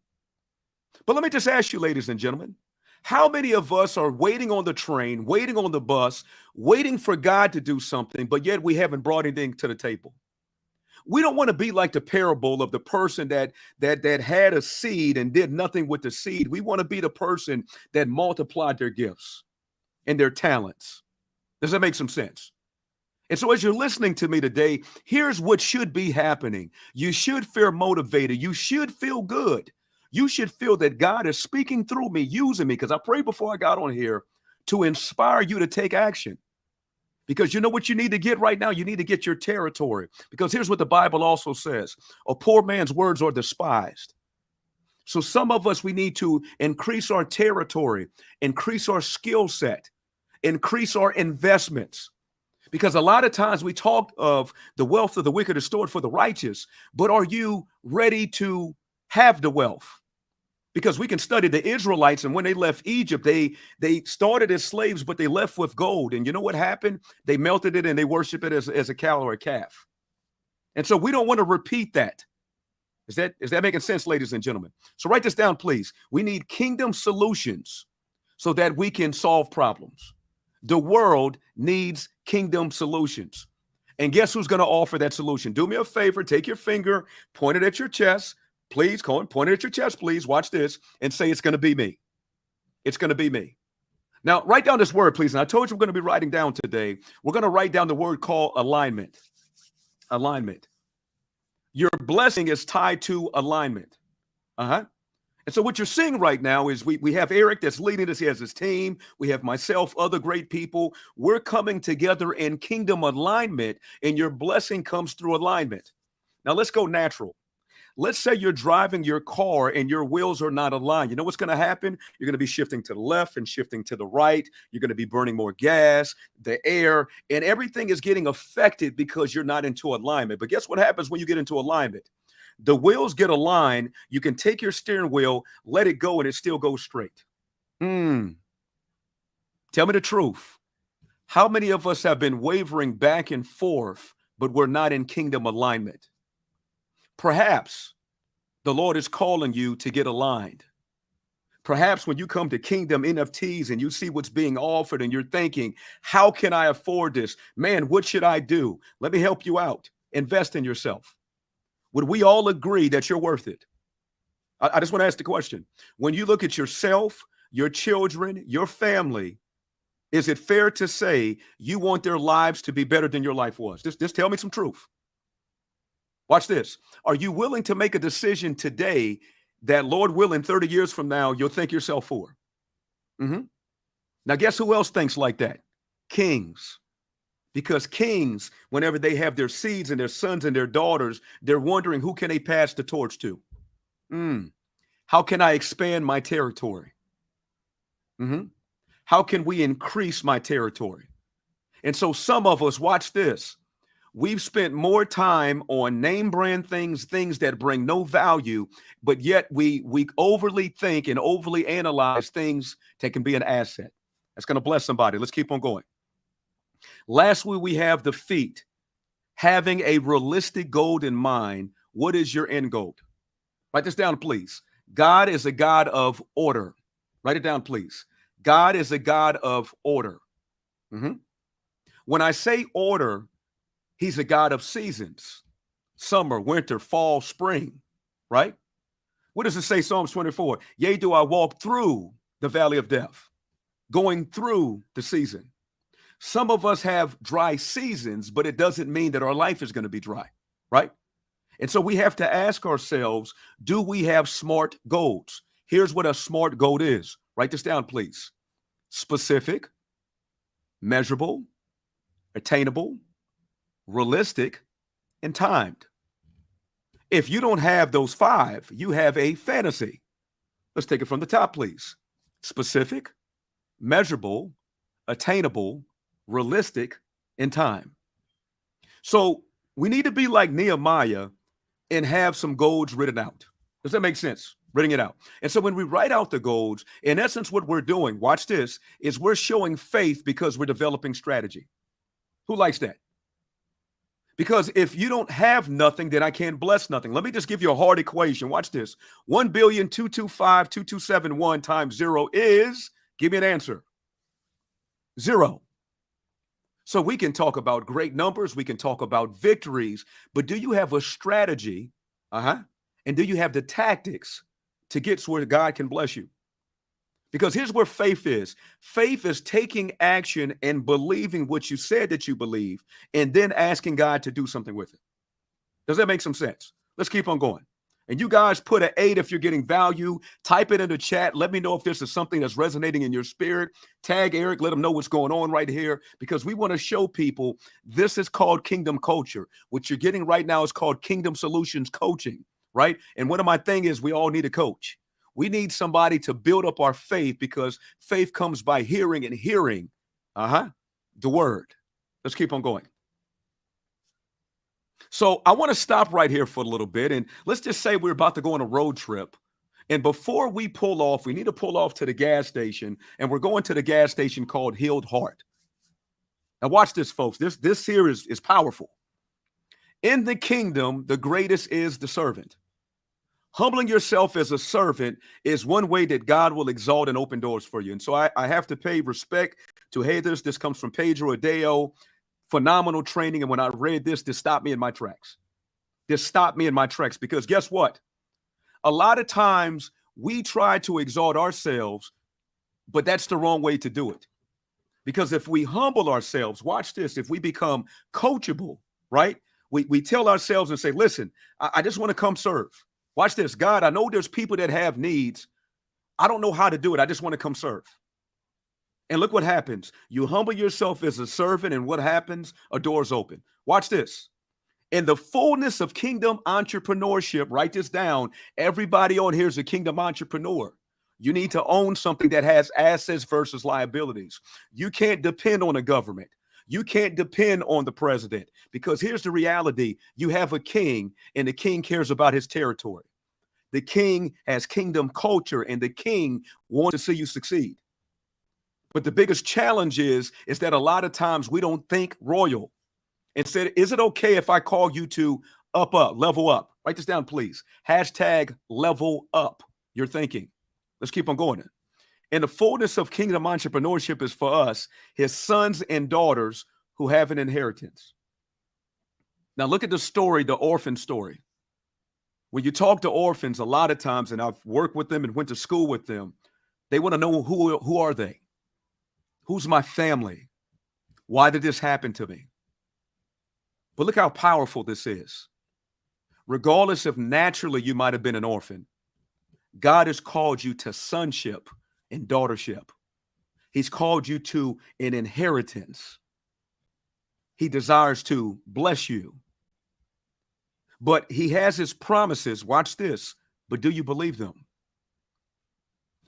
But let me just ask you, ladies and gentlemen, how many of us are waiting on the train, waiting on the bus, waiting for God to do something, but yet we haven't brought anything to the table? We don't want to be like the parable of the person that had a seed and did nothing with the seed. We want to be the person that multiplied their gifts and their talents. Does that make some sense? And so as you're listening to me today, here's what should be happening. You should feel motivated. You should feel good. You should feel that God is speaking through me, using me, because I prayed before I got on here to inspire you to take action. Because you know what you need to get right now? You need to get your territory. Because here's what the Bible also says: a poor man's words are despised. So some of us, we need to increase our territory, increase our skill set, increase our investments. Because a lot of times we talk of the wealth of the wicked is stored for the righteous, but are you ready to have the wealth? Because we can study the Israelites, and when they left Egypt, they started as slaves, but they left with gold. And you know what happened? They melted it and they worship it as a cow or a calf. And so we don't want to repeat that. Is that making sense, ladies and gentlemen? So write this down, please. We need kingdom solutions so that we can solve problems. The world needs kingdom solutions. And guess who's going to offer that solution? Do me a favor, take your finger, point it at your chest. Please, Cohen, point it at your chest, please. Watch this and say, it's going to be me. It's going to be me. Now, write down this word, please. And I told you we're going to be writing down today. We're going to write down the word called alignment. Alignment. Your blessing is tied to alignment. And so what you're seeing right now is we have Eric that's leading us. He has his team. We have myself, other great people. We're coming together in kingdom alignment, and your blessing comes through alignment. Now, let's go natural. Let's say you're driving your car and your wheels are not aligned. You know what's going to happen? You're going to be shifting to the left and shifting to the right. You're going to be burning more gas, the air, and everything is getting affected because you're not into alignment. But guess what happens when you get into alignment? The wheels get aligned. You can take your steering wheel, let it go, and it still goes straight. Tell me the truth. How many of us have been wavering back and forth, but we're not in kingdom alignment? Perhaps the Lord is calling you to get aligned. Perhaps when you come to Kingdom NFTs and you see what's being offered and you're thinking, how can I afford this? Man, what should I do? Let me help you out. Invest in yourself. Would we all agree that you're worth it? I just want to ask the question. When you look at yourself, your children, your family, is it fair to say you want their lives to be better than your life was? Just tell me some truth. Watch this. Are you willing to make a decision today that, Lord willing, 30 years from now, you'll thank yourself for? Now, guess who else thinks like that? Kings. Because kings, whenever they have their seeds and their sons and their daughters, they're wondering, who can they pass the torch to? How can I expand my territory? How can we increase my territory? And so some of us, watch this, we've spent more time on name brand things that bring no value, but yet we overly think and overly analyze things that can be an asset. That's going to bless somebody. Let's keep on going. Lastly, we have the feet. Having a realistic goal in mind. What is your end goal? Write this down, please. God is a God of order. Write it down, please. God is a God of order. When I say order, he's a God of seasons. Summer, winter, fall, spring, right? What does it say, Psalms 24? Yea, do I walk through the valley of death, going through the season. Some of us have dry seasons, but it doesn't mean that our life is going to be dry, right? And so we have to ask ourselves, do we have SMART goals? Here's what a SMART goal is. Write this down, please. Specific, measurable, attainable, realistic, and timed. If you don't have those 5, you have a fantasy. Let's take it from the top, please. Specific, measurable, attainable, realistic, and time. So we need to be like Nehemiah and have some goals written out. Does that make sense? Writing it out. And so when we write out the goals, in essence, what we're doing, watch this, is we're showing faith because we're developing strategy. Who likes that? Because if you don't have nothing, then I can't bless nothing. Let me just give you a hard equation. Watch this. 1,225,2271 times 0 is, give me an answer. 0. So we can talk about great numbers. We can talk about victories. But do you have a strategy? And do you have the tactics to get to where God can bless you? Because here's where faith is. Faith is taking action and believing what you said that you believe, and then asking God to do something with it. Does that make some sense? Let's keep on going. And you guys put an 8 if you're getting value. Type it in the chat. Let me know if this is something that's resonating in your spirit. Tag Eric. Let him know what's going on right here, because we want to show people this is called kingdom culture. What you're getting right now is called Kingdom Solutions Coaching, right? And one of my thing is we all need a coach. We need somebody to build up our faith, because faith comes by hearing, and hearing the word. Let's keep on going. So I want to stop right here for a little bit, and let's just say we're about to go on a road trip. And before we pull off, we need to pull off to the gas station, and we're going to the gas station called Healed Heart. Now watch this, folks. This here is powerful. In the kingdom, the greatest is the servant. Humbling yourself as a servant is one way that God will exalt and open doors for you. And so I have to pay respect to haters. This comes from Pedro Adeo. Phenomenal training. And when I read this stopped me in my tracks. This stopped me in my tracks, because guess what? A lot of times we try to exalt ourselves, but that's the wrong way to do it. Because if we humble ourselves, watch this, if we become coachable, right? We tell ourselves and say, listen, I just want to come serve. Watch this. God, I know there's people that have needs. I don't know how to do it. I just want to come serve. And look what happens. You humble yourself as a servant, and what happens? A door's open. Watch this. In the fullness of kingdom entrepreneurship, write this down. Everybody on here is a kingdom entrepreneur. You need to own something that has assets versus liabilities. You can't depend on a government. You can't depend on the president, because here's the reality. You have a king, and the king cares about his territory. The king has kingdom culture, and the king wants to see you succeed. But the biggest challenge is that a lot of times we don't think royal. Instead, is it okay if I call you to level up? Write this down, please. # level up your thinking. Let's keep on going. And the fullness of kingdom entrepreneurship is for us, his sons and daughters who have an inheritance. Now look at the story, the orphan story. When you talk to orphans, a lot of times, and I've worked with them and went to school with them, they want to know who are they? Who's my family? Why did this happen to me? But look how powerful this is. Regardless if naturally you might have been an orphan, God has called you to sonship and daughtership. He's called you to an inheritance. He desires to bless you. But he has his promises. Watch this. But do you believe them?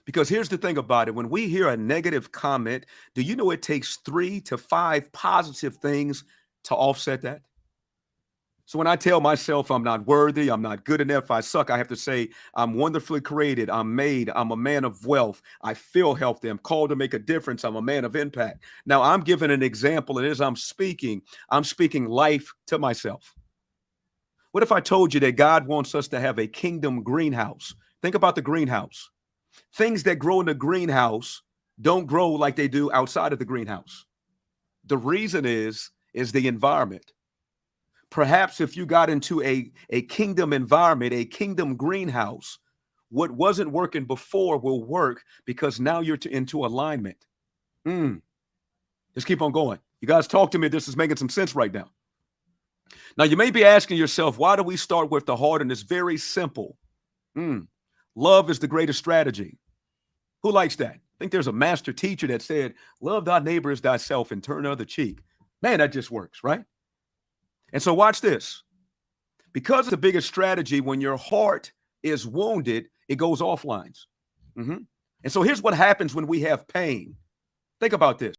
Because here's the thing about it. When we hear a negative comment, do you know it takes 3 to 5 positive things to offset that? So when I tell myself I'm not worthy, I'm not good enough, I suck, I have to say I'm wonderfully created, I'm made, I'm a man of wealth, I feel healthy, I'm called to make a difference, I'm a man of impact. Now I'm giving an example, and as I'm speaking life to myself. What if I told you that God wants us to have a kingdom greenhouse? Think about the greenhouse. Things that grow in the greenhouse don't grow like they do outside of the greenhouse. The reason is the environment. Perhaps if you got into a kingdom environment, a kingdom greenhouse, what wasn't working before will work because now you're into alignment. Just keep on going. You guys talk to me. This is making some sense right now. Now, you may be asking yourself, why do we start with the heart? And it's very simple. Love is the greatest strategy. Who likes that? I think there's a master teacher that said, love thy neighbor as thyself and turn the other cheek. Man, that just works, right? And so watch this. Because the biggest strategy, when your heart is wounded, it goes offline. And so here's what happens when we have pain. Think about this.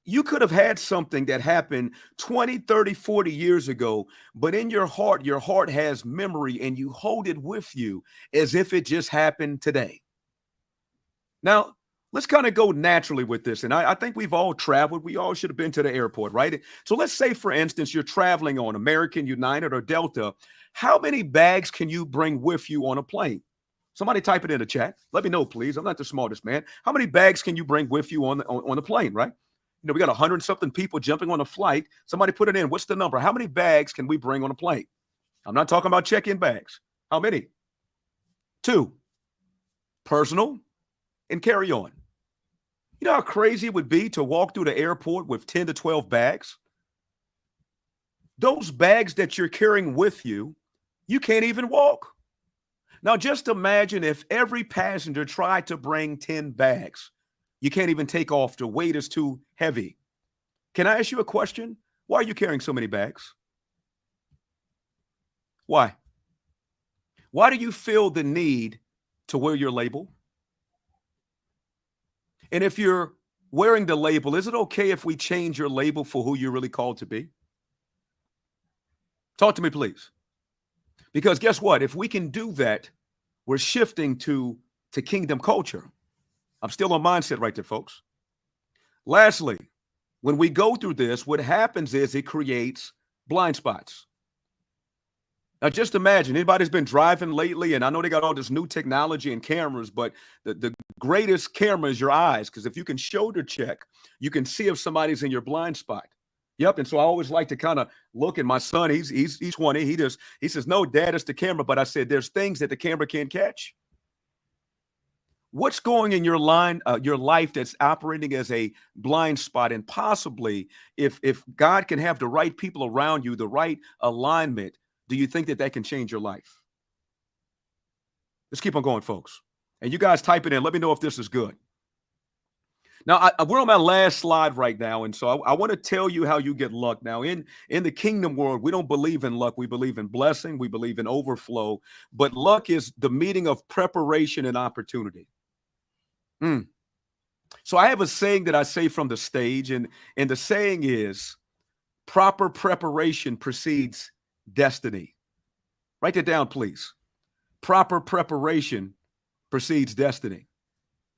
You could have had something that happened 20, 30, 40 years ago, but in your heart has memory, and you hold it with you as if it just happened today. Now, let's kind of go naturally with this. And I think we've all traveled. We all should have been to the airport, right? So let's say, for instance, you're traveling on American, United, or Delta. How many bags can you bring with you on a plane? Somebody type it in the chat. Let me know, please. I'm not the smartest man. How many bags can you bring with you on the plane, right? You know, we got 100-something people jumping on a flight. Somebody put it in. What's the number? How many bags can we bring on a plane? I'm not talking about check-in bags. How many? 2. Personal and carry on. You know how crazy it would be to walk through the airport with 10 to 12 bags? Those bags that you're carrying with you, you can't even walk. Now, just imagine if every passenger tried to bring 10 bags. You can't even take off. The weight is too heavy. Can I ask you a question? Why are you carrying so many bags? Why? Why do you feel the need to wear your label? And if you're wearing the label, is it okay if we change your label for who you're really called to be? Talk to me, please. Because guess what? If we can do that, we're shifting to kingdom culture. I'm still on mindset right there, folks. Lastly, when we go through this, what happens is it creates blind spots. Now, just imagine, anybody's been driving lately, and I know they got all this new technology and cameras, but the greatest camera is your eyes, because if you can shoulder check, you can see if somebody's in your blind spot. Yep. And so I always like to kind of look at my son. He's 20. He says, no, Dad, it's the camera. But I said, there's things that the camera can't catch. What's going in your life that's operating as a blind spot? And possibly if God can have the right people around you, the right alignment, do you think that can change your life? Let's keep on going, folks. And you guys type it in. Let me know if this is good. Now, we're on my last slide right now. And so I want to tell you how you get luck. Now, in the kingdom world, we don't believe in luck. We believe in blessing. We believe in overflow. But luck is the meeting of preparation and opportunity. So I have a saying that I say from the stage, and the saying is, proper preparation precedes destiny. Write that down, please. Proper preparation precedes destiny.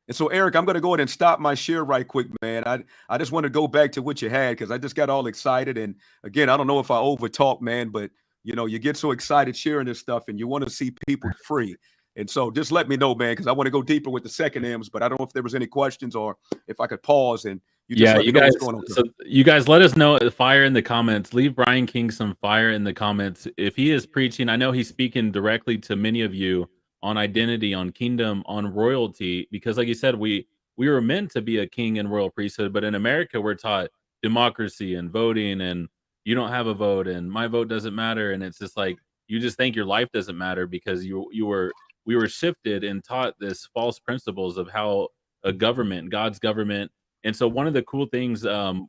And so, Eric, I'm going to go ahead and stop my share right quick, man. I just want to go back to what you had, because I just got all excited. And again, I don't know if I over talk, man, but you know, you get so excited sharing this stuff and you want to see people free. And so just let me know, man, because I want to go deeper with the second M's, but I don't know if there was any questions or if I could pause and you just let me know guys, what's going on. so you guys let us know fire in the comments. Leave Brian King some fire in the comments. If he is preaching, I know he's speaking directly to many of you on identity, on kingdom, on royalty, because like you said, we were meant to be a king and royal priesthood, but in America we're taught democracy and voting, and you don't have a vote, and my vote doesn't matter, and it's just like you just think your life doesn't matter because we were shifted and taught this false principles of how a government, God's government. And so one of the cool things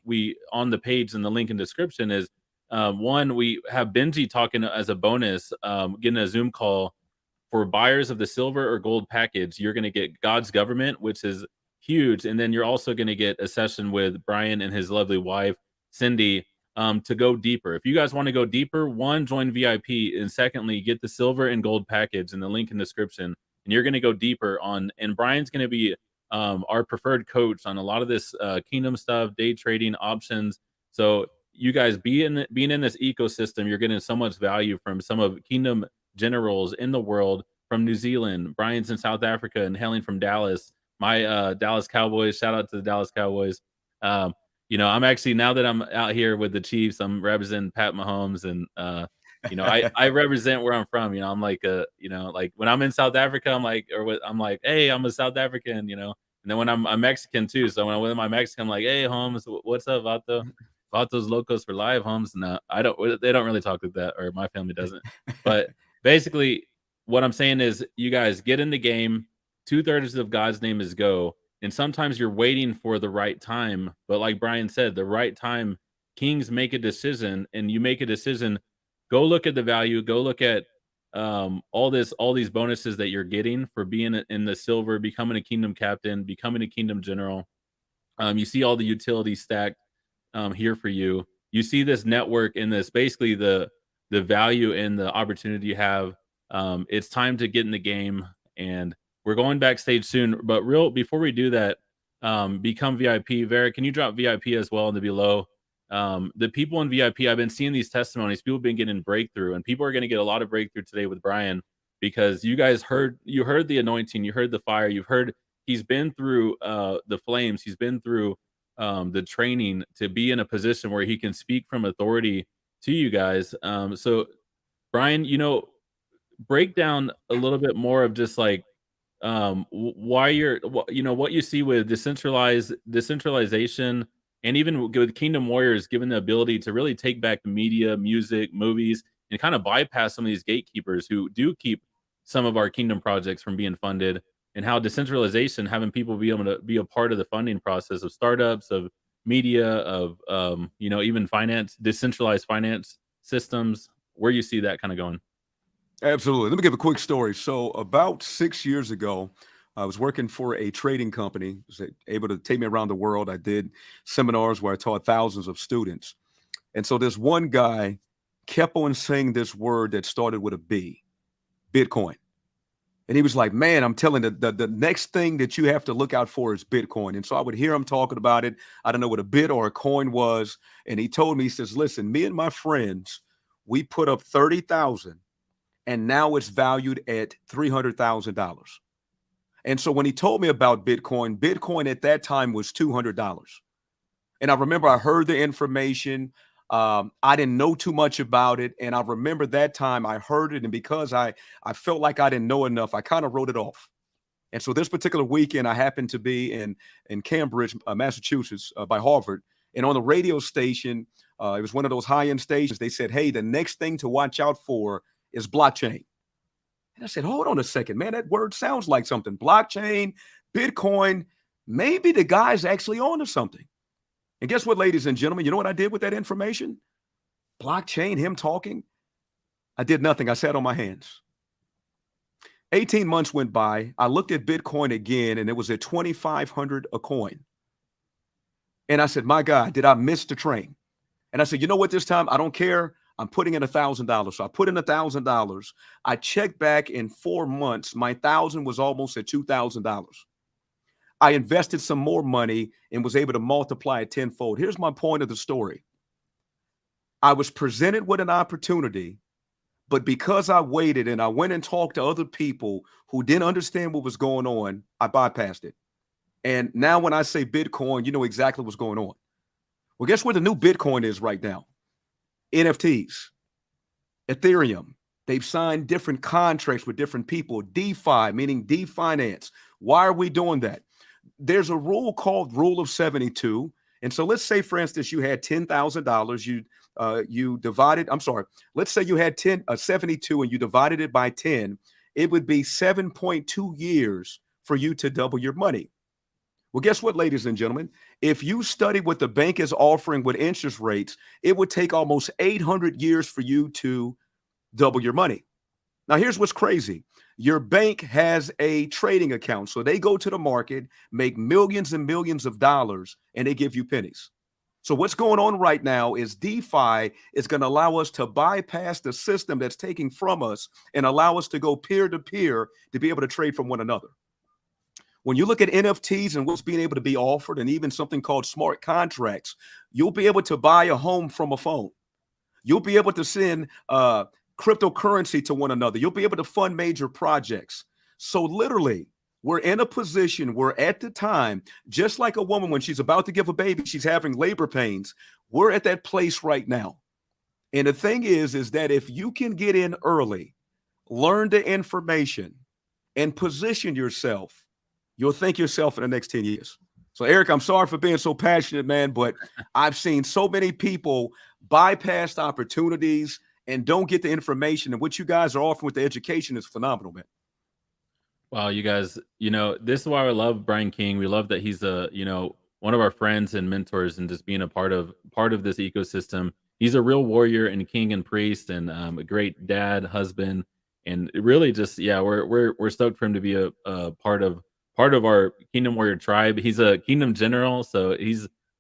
we on the page in the link in description is one, we have Benji talking as a bonus, getting a Zoom call for buyers of the silver or gold package. You're going to get God's government, which is huge. And then you're also going to get a session with Brian and his lovely wife, Cindy, to go deeper. If you guys want to go deeper, one, join VIP, and secondly, get the silver and gold package in the link in the description. And you're going to go deeper on, and Brian's going to be our preferred coach on a lot of this kingdom stuff, day trading options. So you guys being in this ecosystem, you're getting so much value from some of kingdom generals in the world, from New Zealand. Brian's in South Africa and hailing from Dallas. My Dallas Cowboys, shout out to the Dallas Cowboys. You know, I'm actually, now that I'm out here with the Chiefs, I'm representing Pat Mahomes, and you know, I represent where I'm from. You know, I'm like you know, like when I'm in South Africa, I'm like, I'm like, hey, I'm a South African, you know. And then when I'm Mexican too, so when I'm with my Mexican, I'm like, hey, Holmes, what's up, Vato? Vatos locos for life, Holmes. No, they don't really talk like that, or my family doesn't. But basically, what I'm saying is, you guys get in the game. 2/3 of God's name is go. And sometimes you're waiting for the right time. But like Brian said, the right time, kings make a decision, and you make a decision. Go look at the value. Go look at all these bonuses that you're getting for being in the silver, becoming a kingdom captain, becoming a kingdom general. You see all the utilities stacked here for you. You see this network and this, basically the value and the opportunity you have. It's time to get in the game, and we're going backstage soon. But before we do that, become VIP. Vera, can you drop VIP as well in the below? The people in VIP, I've been seeing these testimonies. People have been getting breakthrough, and people are going to get a lot of breakthrough today with Brian, because you guys heard the anointing, you heard the fire, you've heard he's been through the flames, he's been through the training to be in a position where he can speak from authority to you guys. So Brian, you know, break down a little bit more of just like why what you see with decentralization, and even with Kingdom Warriors, given the ability to really take back the media, music, movies, and kind of bypass some of these gatekeepers who do keep some of our kingdom projects from being funded, and how decentralization, having people be able to be a part of the funding process of startups, of media, of you know, even finance, decentralized finance systems, where you see that kind of going. Absolutely. Let me give a quick story. So about 6 years ago, I was working for a trading company, was able to take me around the world. I did seminars where I taught thousands of students. And so this one guy kept on saying this word that started with a B, Bitcoin. And he was like, man, I'm telling you, the next thing that you have to look out for is Bitcoin. And so I would hear him talking about it. I don't know what a bit or a coin was. And he told me, he says, listen, me and my friends, we put up 30,000. And now it's valued at $300,000. And so when he told me about Bitcoin at that time was $200. And I remember I heard the information. I didn't know too much about it. And I remember that time I heard it. And because I felt like I didn't know enough, I kind of wrote it off. And so this particular weekend, I happened to be in Cambridge, Massachusetts, by Harvard. And on the radio station, it was one of those high-end stations. They said, hey, the next thing to watch out for is blockchain. And I said, hold on a second, man, that word sounds like something. Blockchain, Bitcoin, maybe the guy's actually onto something. And guess what, ladies and gentlemen, you know what I did with that information? Blockchain, him talking. I did nothing. I sat on my hands. 18 months went by. I looked at Bitcoin again, and it was at $2,500 a coin. And I said, my God, did I miss the train? And I said, you know what, this time, I don't care. I'm putting in $1,000. So I put in $1,000. I checked back in 4 months. My 1,000 was almost at $2,000. I invested some more money and was able to multiply it tenfold. Here's my point of the story. I was presented with an opportunity, But because I waited and I went and talked to other people who didn't understand what was going on, I bypassed it. And now when I say Bitcoin, you know exactly what's going on. Well, guess what the new Bitcoin is right now? NFTs, Ethereum. They've signed different contracts with different people. DeFi, meaning definance. Why are we doing that? There's a rule called Rule of 72. And so let's say, for instance, you had $10,000. You divided. I'm sorry. Let's say you had 72 and you divided it by 10. It would be 7.2 years for you to double your money. Well, guess what, ladies and gentlemen? If you study what the bank is offering with interest rates, it would take almost 800 years for you to double your money. Now, here's what's crazy. Your bank has a trading account. So they go to the market, make millions and millions of dollars, and they give you pennies. So what's going on right now is DeFi is going to allow us to bypass the system that's taking from us and allow us to go peer to peer to be able to trade from one another. When you look at NFTs and what's being able to be offered, and even something called smart contracts, you'll be able to buy a home from a phone. You'll be able to send cryptocurrency to one another. You'll be able to fund major projects. So literally, we're in a position where at the time, just like a woman when she's about to give a baby, she's having labor pains. We're at that place right now. And the thing is that if you can get in early, learn the information, and position yourself, you'll thank yourself in the next 10 years. So, Eric, I'm sorry for being so passionate, man, but I've seen so many people bypass opportunities and don't get the information. And what you guys are offering with the education is phenomenal, man. Wow, you guys, this is why I love Brian King. We love that he's one of our friends and mentors and just being a part of this ecosystem. He's a real warrior and king and priest and a great dad, husband, and really just we're stoked for him to be a part of our Kingdom Warrior tribe. He's a Kingdom General, so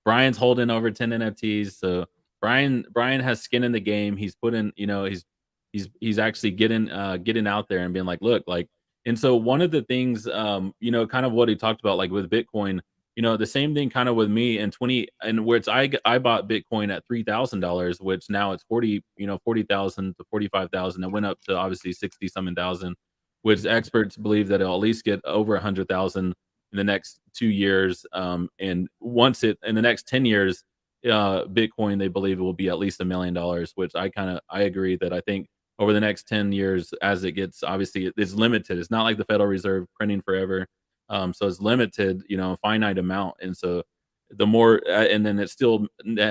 Brian's holding over 10 NFTs. So Brian has skin in the game. He's put in, he's actually getting out there and being like, look, like, and so one of the things, kind of what he talked about, like with Bitcoin, the same thing kind of with me and which I bought Bitcoin at $3,000, which now it's 40,000 to 45,000. It went up to obviously 60 something thousand, which experts believe that it'll at least get over 100,000 in the next 2 years. And once in the next 10 years, Bitcoin, they believe it will be at least $1 million, which I agree that I think over the next 10 years, as it gets, obviously it's limited. It's not like the Federal Reserve printing forever. So it's limited, a finite amount. And so the more, and then it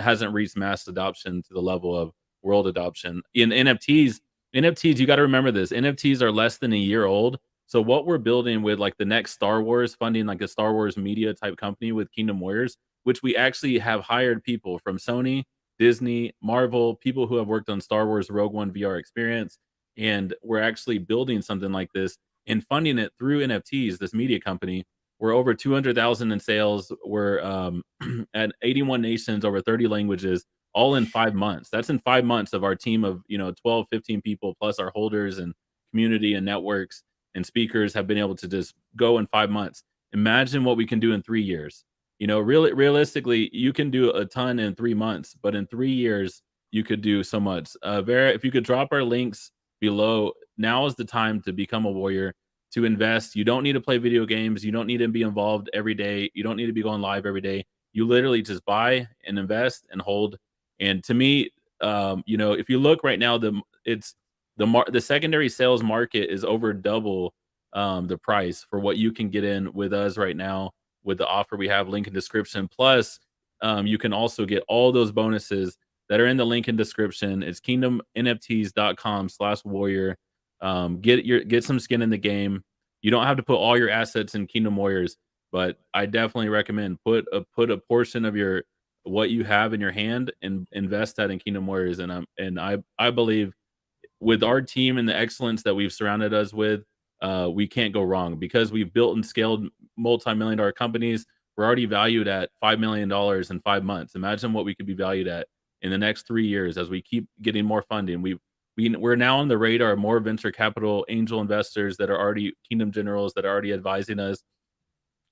hasn't reached mass adoption to the level of world adoption. In NFTs, you got to remember this. NFTs are less than a year old. So what we're building with like the next Star Wars funding, like a Star Wars media type company with Kingdom Warriors, which we actually have hired people from Sony, Disney, Marvel, people who have worked on Star Wars Rogue One VR experience. And we're actually building something like this and funding it through NFTs, this media company. We're over 200,000 in sales. We're at 81 nations, over 30 languages, all in 5 months. That's in 5 months of our team of 12, 15 people, plus our holders and community and networks and speakers have been able to just go in 5 months. Imagine what we can do in 3 years. Really, realistically, you can do a ton in 3 months, but in 3 years, you could do so much. Vera, if you could drop our links below, now is the time to become a warrior, to invest. You don't need to play video games. You don't need to be involved every day. You don't need to be going live every day. You literally just buy and invest and hold. And to me, if you look right now, the secondary sales market is over double the price for what you can get in with us right now with the offer we have, link in description. Plus, you can also get all those bonuses that are in the link in description. It's kingdomnfts.com/warrior. Get some skin in the game. You don't have to put all your assets in Kingdom Warriors, but I definitely recommend put a portion of what you have in your hand and invest that in Kingdom Warriors. And I believe with our team and the excellence that we've surrounded us with, we can't go wrong because we've built and scaled multi-million-dollar companies. We're already valued at $5 million in 5 months. Imagine what we could be valued at in the next 3 years as we keep getting more funding. We're now on the radar of more venture capital angel investors that are already Kingdom Generals that are already advising us.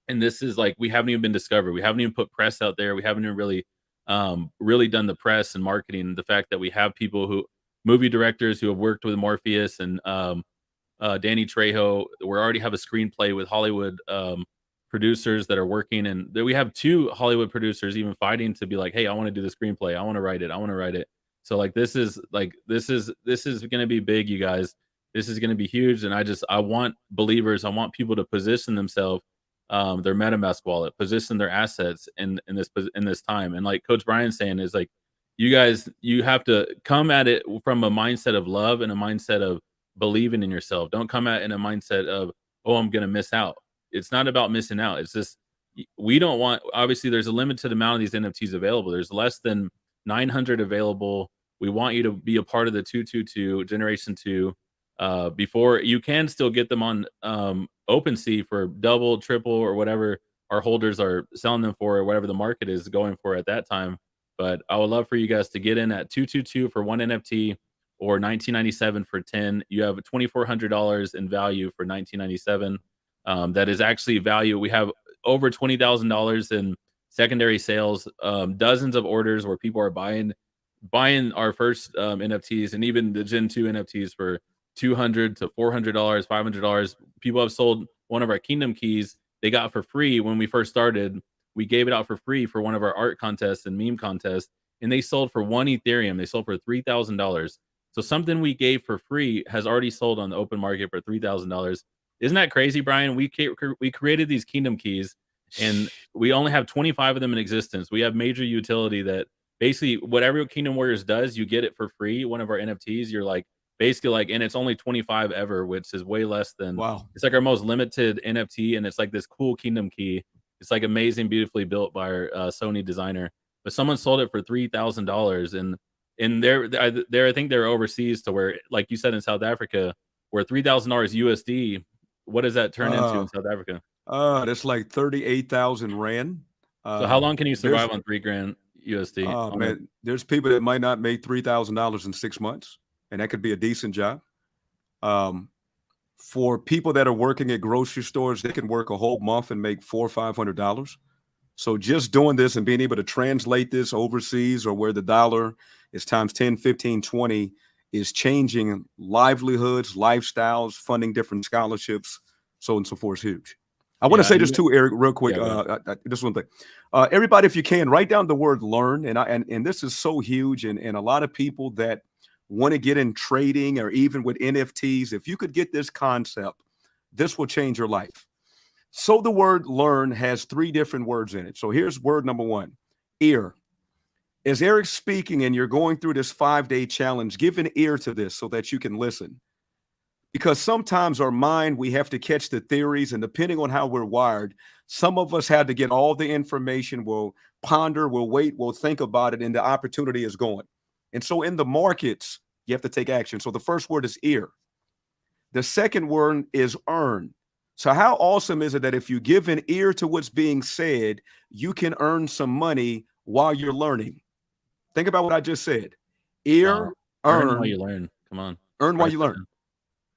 And this is like, we haven't even been discovered. We haven't even put press out there. We haven't even really done the press and marketing. The fact that we have people who movie directors who have worked with Morpheus and Danny Trejo. We already have a screenplay with Hollywood producers that are working, and we have 2 Hollywood producers even fighting to be like, "Hey, I want to do the screenplay. I want to write it. I want to write it." So like this is going to be big, you guys. This is going to be huge, and I want believers. I want people to position themselves, their MetaMask wallet, position their assets in this time. And like Coach Brian's saying is like, you guys, you have to come at it from a mindset of love and a mindset of believing in yourself. Don't come at it in a mindset of, oh, I'm going to miss out. It's not about missing out. It's just, we don't want, obviously there's a limited amount of these NFTs available. There's less than 900 available. We want you to be a part of the 222 generation 2 before you can still get them on OpenSea for double, triple, or whatever our holders are selling them for, or whatever the market is going for at that time. But I would love for you guys to get in at 222 for 1 NFT or 1997 for 10. You have $2,400 in value for 1997. That is actually value. We have over $20,000 in secondary sales, dozens of orders where people are buying our first NFTs, and even the Gen 2 NFTs for $200 to $400, $500. People have sold one of our Kingdom keys they got for free when we first started. We gave it out for free for one of our art contests and meme contests, and they sold for 1 Ethereum. They sold for $3,000. So something we gave for free has already sold on the open market for $3,000. Isn't that crazy, Brian? We created these Kingdom keys, and we only have 25 of them in existence. We have major utility that basically whatever Kingdom Warriors does, you get it for free. One of our NFTs, you're like basically like, and it's only 25 ever, which is way less than. Wow. It's like our most limited NFT, and it's like this cool Kingdom key. It's like amazing, beautifully built by our Sony designer. But someone sold it for $3,000, and they're I think they're overseas to where, like you said, in South Africa, where $3,000 USD. What does that turn into in South Africa? That's like 38,000 rand. So how long can you survive on $3,000 USD? Oh man, there's people that might not make $3,000 in 6 months, and that could be a decent job. For people that are working at grocery stores, they can work a whole month and make $400 or $500. So just doing this and being able to translate this overseas, or where the dollar is times 10, 15, 20, is changing livelihoods, lifestyles, funding different scholarships, so on and so forth, is huge. I want to say this too, Eric, real quick. This one thing. Everybody, if you can, write down the word learn. And this is so huge. And a lot of people that want to get in trading or even with NFTs, if you could get this concept, this will change your life. So the word learn has 3 different words in it. So here's word number 1, ear. As Eric's speaking and you're going through this 5-day challenge, give an ear to this so that you can listen. Because sometimes our mind, we have to catch the theories, and depending on how we're wired, some of us had to get all the information. We'll ponder, we'll wait, we'll think about it, and the opportunity is going. And so in the markets, you have to take action. So the first word is ear. The second word is earn. So how awesome is it that if you give an ear to what's being said, you can earn some money while you're learning? Think about what I just said. Ear, earn while you learn. Come on. Earn while you learn.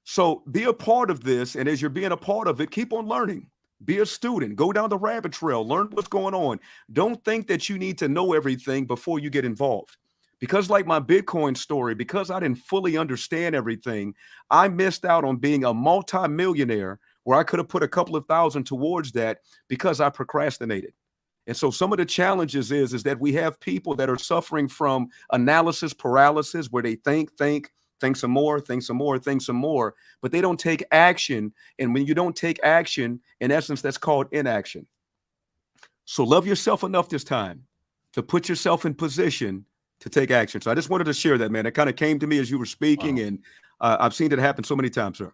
So be a part of this. And as you're being a part of it, keep on learning. Be a student. Go down the rabbit trail. Learn what's going on. Don't think that you need to know everything before you get involved. Because like my Bitcoin story, because I didn't fully understand everything, I missed out on being a multimillionaire where I could have put a couple of thousand towards that because I procrastinated. And so some of the challenges is that we have people that are suffering from analysis paralysis, where they think some more, but they don't take action. And when you don't take action, in essence, that's called inaction. So love yourself enough this time to put yourself in position to take action. So I just wanted to share that, man. It kind of came to me as you were speaking, and I've seen it happen so many times, sir.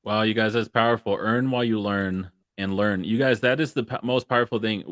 Wow, you guys, that's powerful. Earn while you learn, and learn. You guys, that is the most powerful thing.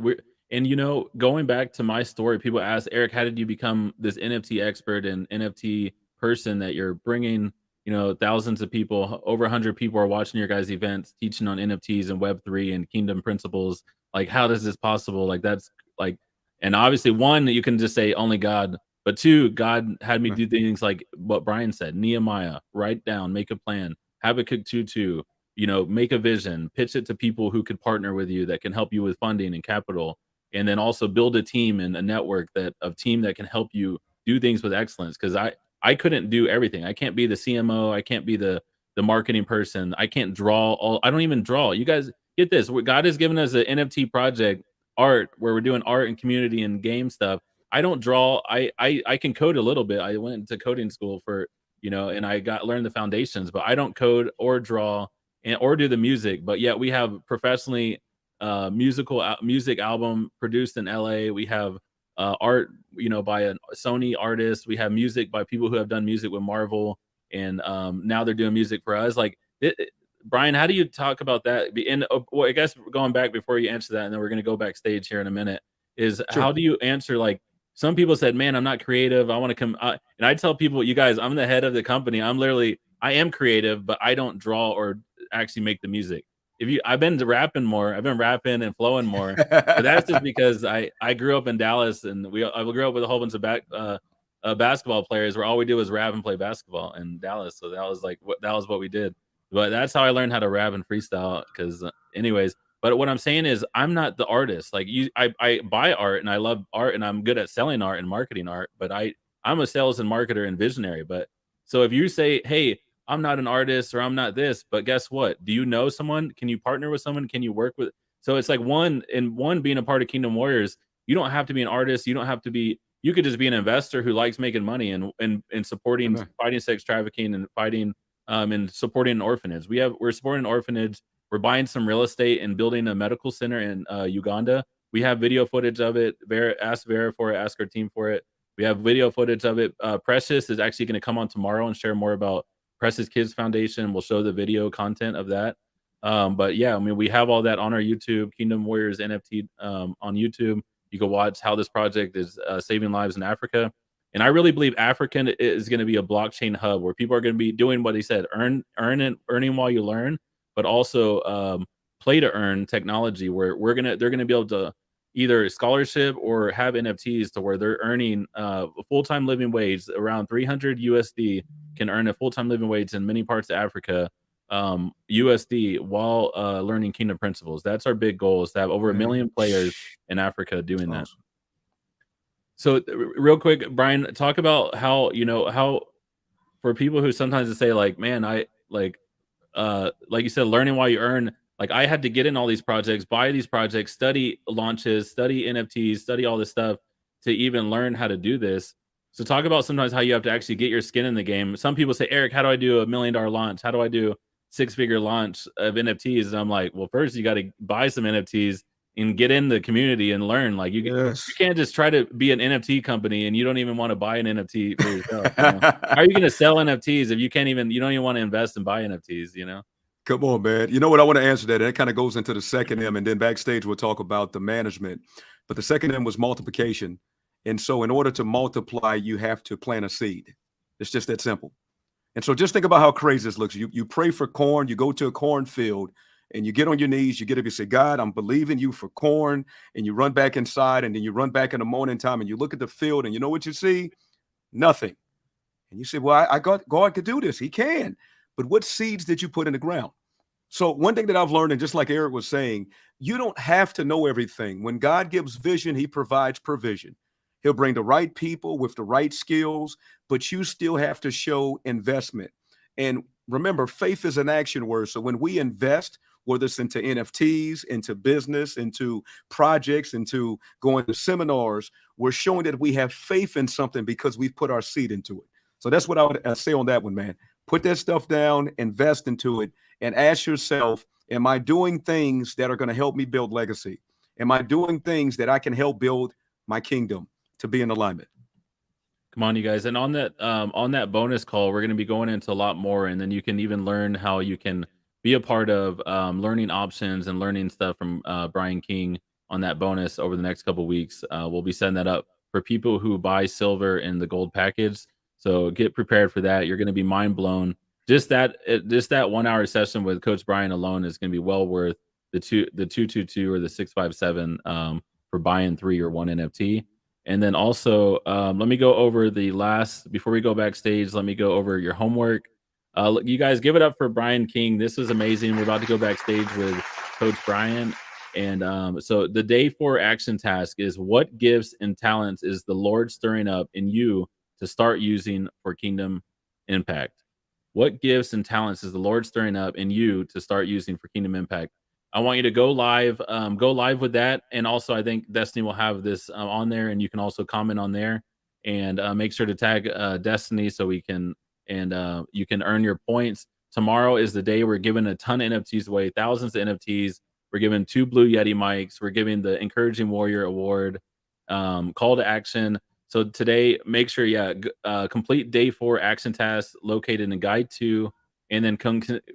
And you know, going back to my story, people ask, Eric, how did you become this NFT expert and NFT person that you're bringing, you know, thousands of people, over 100 people are watching your guys' events, teaching on NFTs and Web3 and Kingdom principles. Like, how does this possible? Like, that's like, and obviously, 1, you can just say only God, but 2, God had me do things like what Brian said, Nehemiah, write down, make a plan, Habakkuk 2:2, you know, make a vision, pitch it to people who could partner with you that can help you with funding and capital. And then also build a team and a network of team that can help you do things with excellence. Because I couldn't do everything. I can't be the CMO. I can't be the marketing person. I can't draw all. I don't even draw. You guys get this. God has given us an NFT project, art, where we're doing art and community and game stuff. I don't draw. I can code a little bit. I went to coding school for, and I learned the foundations, but I don't code or draw or do the music. But yet we have professionally music album produced in LA. We have art, by a Sony artist. We have music by people who have done music with Marvel, and now they're doing music for us. Like, Brian, how do you talk about that? And well, I guess going back before you answer that, and then we're going to go backstage here in a minute, is Sure. how do you answer, like, some people said, man, I'm not creative. I want to come. And I tell people, you guys, I'm the head of the company. I am creative, but I don't draw or actually make the music. I've been rapping more. I've been rapping and flowing more. But that's just because I grew up in Dallas, and I grew up with a whole bunch of basketball players where all we did was rap and play basketball in Dallas. So that was what we did. But that's how I learned how to rap and freestyle. Because, anyways, but what I'm saying is, I'm not the artist. Like, I buy art and I love art and I'm good at selling art and marketing art. But I'm a sales and marketer and visionary. But so if you say, hey, I'm not an artist or I'm not this, but guess what? Do you know someone? Can you partner with someone? Can you work with? So it's like one being a part of Kingdom Warriors. You don't have to be an artist. You don't have to be. You could just be an investor who likes making money and supporting, fighting sex trafficking and fighting and supporting an orphanage. We're supporting an orphanage. We're buying some real estate and building a medical center in Uganda. We have video footage of it. Ask Vera for it. Ask our team for it. We have video footage of it. Precious is actually going to come on tomorrow and share more about Precious Kids Foundation. We'll show the video content of that. But yeah, I mean, we have all that on our YouTube, Kingdom Warriors NFT on YouTube. You can watch how this project is saving lives in Africa. And I really believe Africa is going to be a blockchain hub where people are going to be doing what he said, earning while you learn, but also play to earn technology where they're going to be able to either scholarship or have NFTs to where they're earning a full-time living wage around 300 USD, can earn a full-time living wage in many parts of Africa, USD, while learning Kingdom principles. That's our big goal, is to have over 1 million players in Africa doing that. So real quick, Brian, talk about how for people who sometimes say, like, man, I like you said, learning while you earn. Like, I had to get in all these projects, buy these projects, study launches, study NFTs, study all this stuff to even learn how to do this. So talk about sometimes how you have to actually get your skin in the game. Some people say, Eric, how do I do $1 million launch? How do I do 6-figure launch of NFTs? And I'm like, well, first you got to buy some NFTs and get in the community and learn. Like, you can't just try to be an NFT company and you don't even want to buy an NFT for yourself. How are you going to sell NFTs if you don't even want to invest and buy NFTs, Come on, man. You know what? I want to answer that. And it kind of goes into the second M, and then backstage we'll talk about the management. But the second M was multiplication. And so in order to multiply, you have to plant a seed. It's just that simple. And so just think about how crazy this looks. You pray for corn, you go to a cornfield, and you get on your knees, you get up, you say, God, I'm believing you for corn, and you run back inside, and then you run back in the morning time, and you look at the field, and you know what you see? Nothing. And you say, well, God could do this. He can. But what seeds did you put in the ground? So one thing that I've learned, and just like Eric was saying, you don't have to know everything. When God gives vision, he provides provision. He'll bring the right people with the right skills, but you still have to show investment. And remember, faith is an action word. So when we invest, whether it's into NFTs, into business, into projects, into going to seminars, we're showing that we have faith in something because we've put our seed into it. So that's what I would say on that one, man. Put that stuff down, invest into it, and ask yourself, am I doing things that are going to help me build legacy? Am I doing things that I can help build my kingdom to be in alignment? Come on, you guys. And on that bonus call, we're going to be going into a lot more, and then you can even learn how you can be a part of learning options and learning stuff from Brian King on that bonus over the next couple of weeks. We'll be setting that up for people who buy silver in the gold package. So get prepared for that. You're going to be mind blown. Just that 1 hour session with Coach Brian alone is going to be well worth the 222 or the 657 for buying 3 or 1 NFT. And then also, let me go over before we go backstage, let me go over your homework. You guys give it up for Brian King. This is amazing. We're about to go backstage with Coach Brian. And so the day 4 action task is, what gifts and talents is the Lord stirring up in you to start using for kingdom impact. What gifts and talents is the Lord stirring up in you to start using for kingdom impact? I want you to go live with that. And also, I think Destiny will have this on there, and you can also comment on there, and make sure to tag Destiny so we can, and you can earn your points. Tomorrow is the day we're giving a ton of NFTs away, thousands of NFTs. We're giving 2 Blue Yeti mics. We're giving the Encouraging Warrior Award. Call to action. So today, make sure, complete day 4 action tasks located in guide 2, and then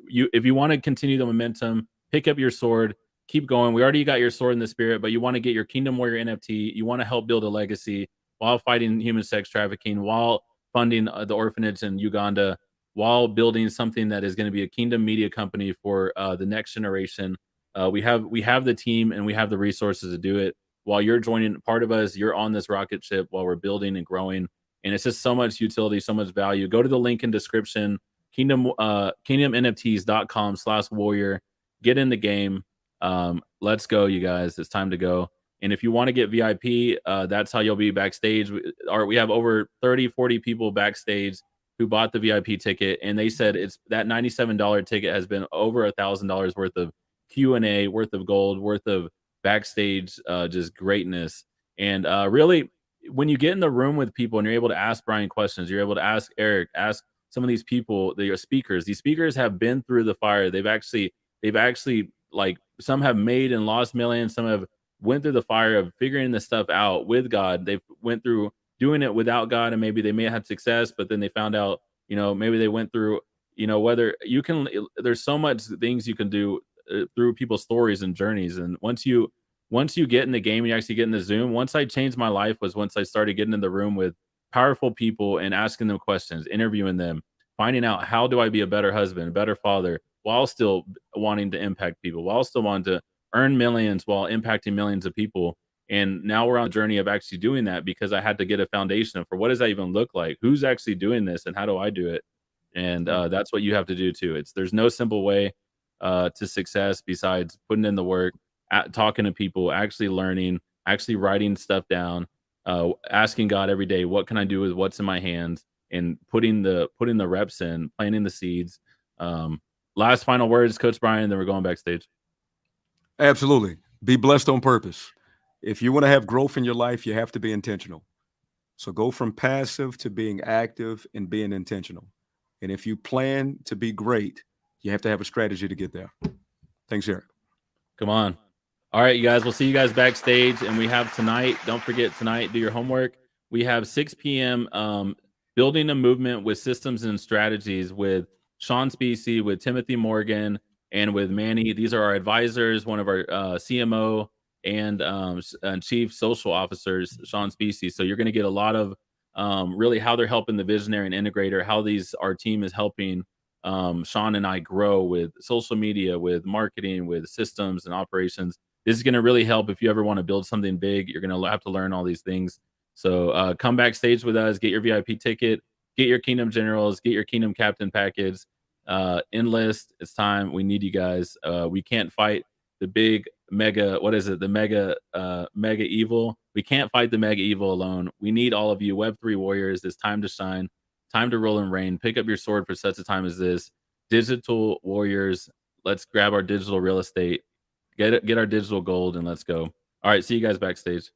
if you want to continue the momentum, pick up your sword, keep going. We already got your sword in the spirit, but you want to get your Kingdom Warrior NFT. You want to help build a legacy while fighting human sex trafficking, while funding the orphanage in Uganda, while building something that is going to be a kingdom media company for the next generation. We have the team and we have the resources to do it. While you're joining part of us, you're on this rocket ship while we're building and growing. And it's just so much utility, so much value. Go to the link in description, kingdomnfts.com/warrior. Get in the game. Let's go, you guys. It's time to go. And if you want to get VIP, that's how you'll be backstage. We have over 30, 40 people backstage who bought the VIP ticket, and they said it's that $97 ticket has been over $1,000 worth of Q&A, worth of gold, worth of backstage just greatness. And really, when you get in the room with people and you're able to ask Brian questions, you're able to ask Eric, ask some of these people, these speakers have been through the fire. They've actually like, some have made and lost millions, some have went through the fire of figuring this stuff out with God. They've went through doing it without God, and maybe they may have had success, but then they found out, maybe they went through, whether you can, there's so much things you can do through people's stories and journeys. And once you get in the game, you actually get in the Zoom. Once I changed my life was once I started getting in the room with powerful people and asking them questions, interviewing them, finding out how do I be a better husband, a better father, while still wanting to impact people, while still wanting to earn millions while impacting millions of people. And now we're on a journey of actually doing that, because I had to get a foundation for what does that even look like? Who's actually doing this and how do I do it? And that's what you have to do too. There's no simple way to success besides putting in the work, talking to people, actually learning, actually writing stuff down, asking God every day, what can I do with what's in my hands, and putting the reps in, planting the seeds. Last final words, Coach Brian, then we're going backstage. Absolutely. Be blessed on purpose. If you want to have growth in your life, you have to be intentional. So go from passive to being active and being intentional. And if you plan to be great, you have to have a strategy to get there. Thanks, Eric. Come on. All right, you guys, we'll see you guys backstage. And we have tonight, don't forget tonight, do your homework. We have 6 p.m. Building a Movement with Systems and Strategies with Sean Specie, with Timothy Morgan, and with Manny. These are our advisors, one of our CMO and chief social officers, Sean Specie. So you're going to get a lot of really how they're helping the visionary and integrator, how our team is helping Sean and I grow with social media, with marketing, with systems and operations. This is going to really help if you ever want to build something big. You're going to have to learn all these things. So come backstage with us, get your VIP ticket, get your Kingdom Generals, get your Kingdom Captain package, enlist. It's time. We need you guys. We can't fight the big mega, mega evil. We can't fight the mega evil alone. We need all of you Web3 warriors. It's time to shine, time to roll and reign. Pick up your sword for such a time as this. Digital warriors. Let's grab our digital real estate, get our digital gold, and let's go. All right, see you guys backstage.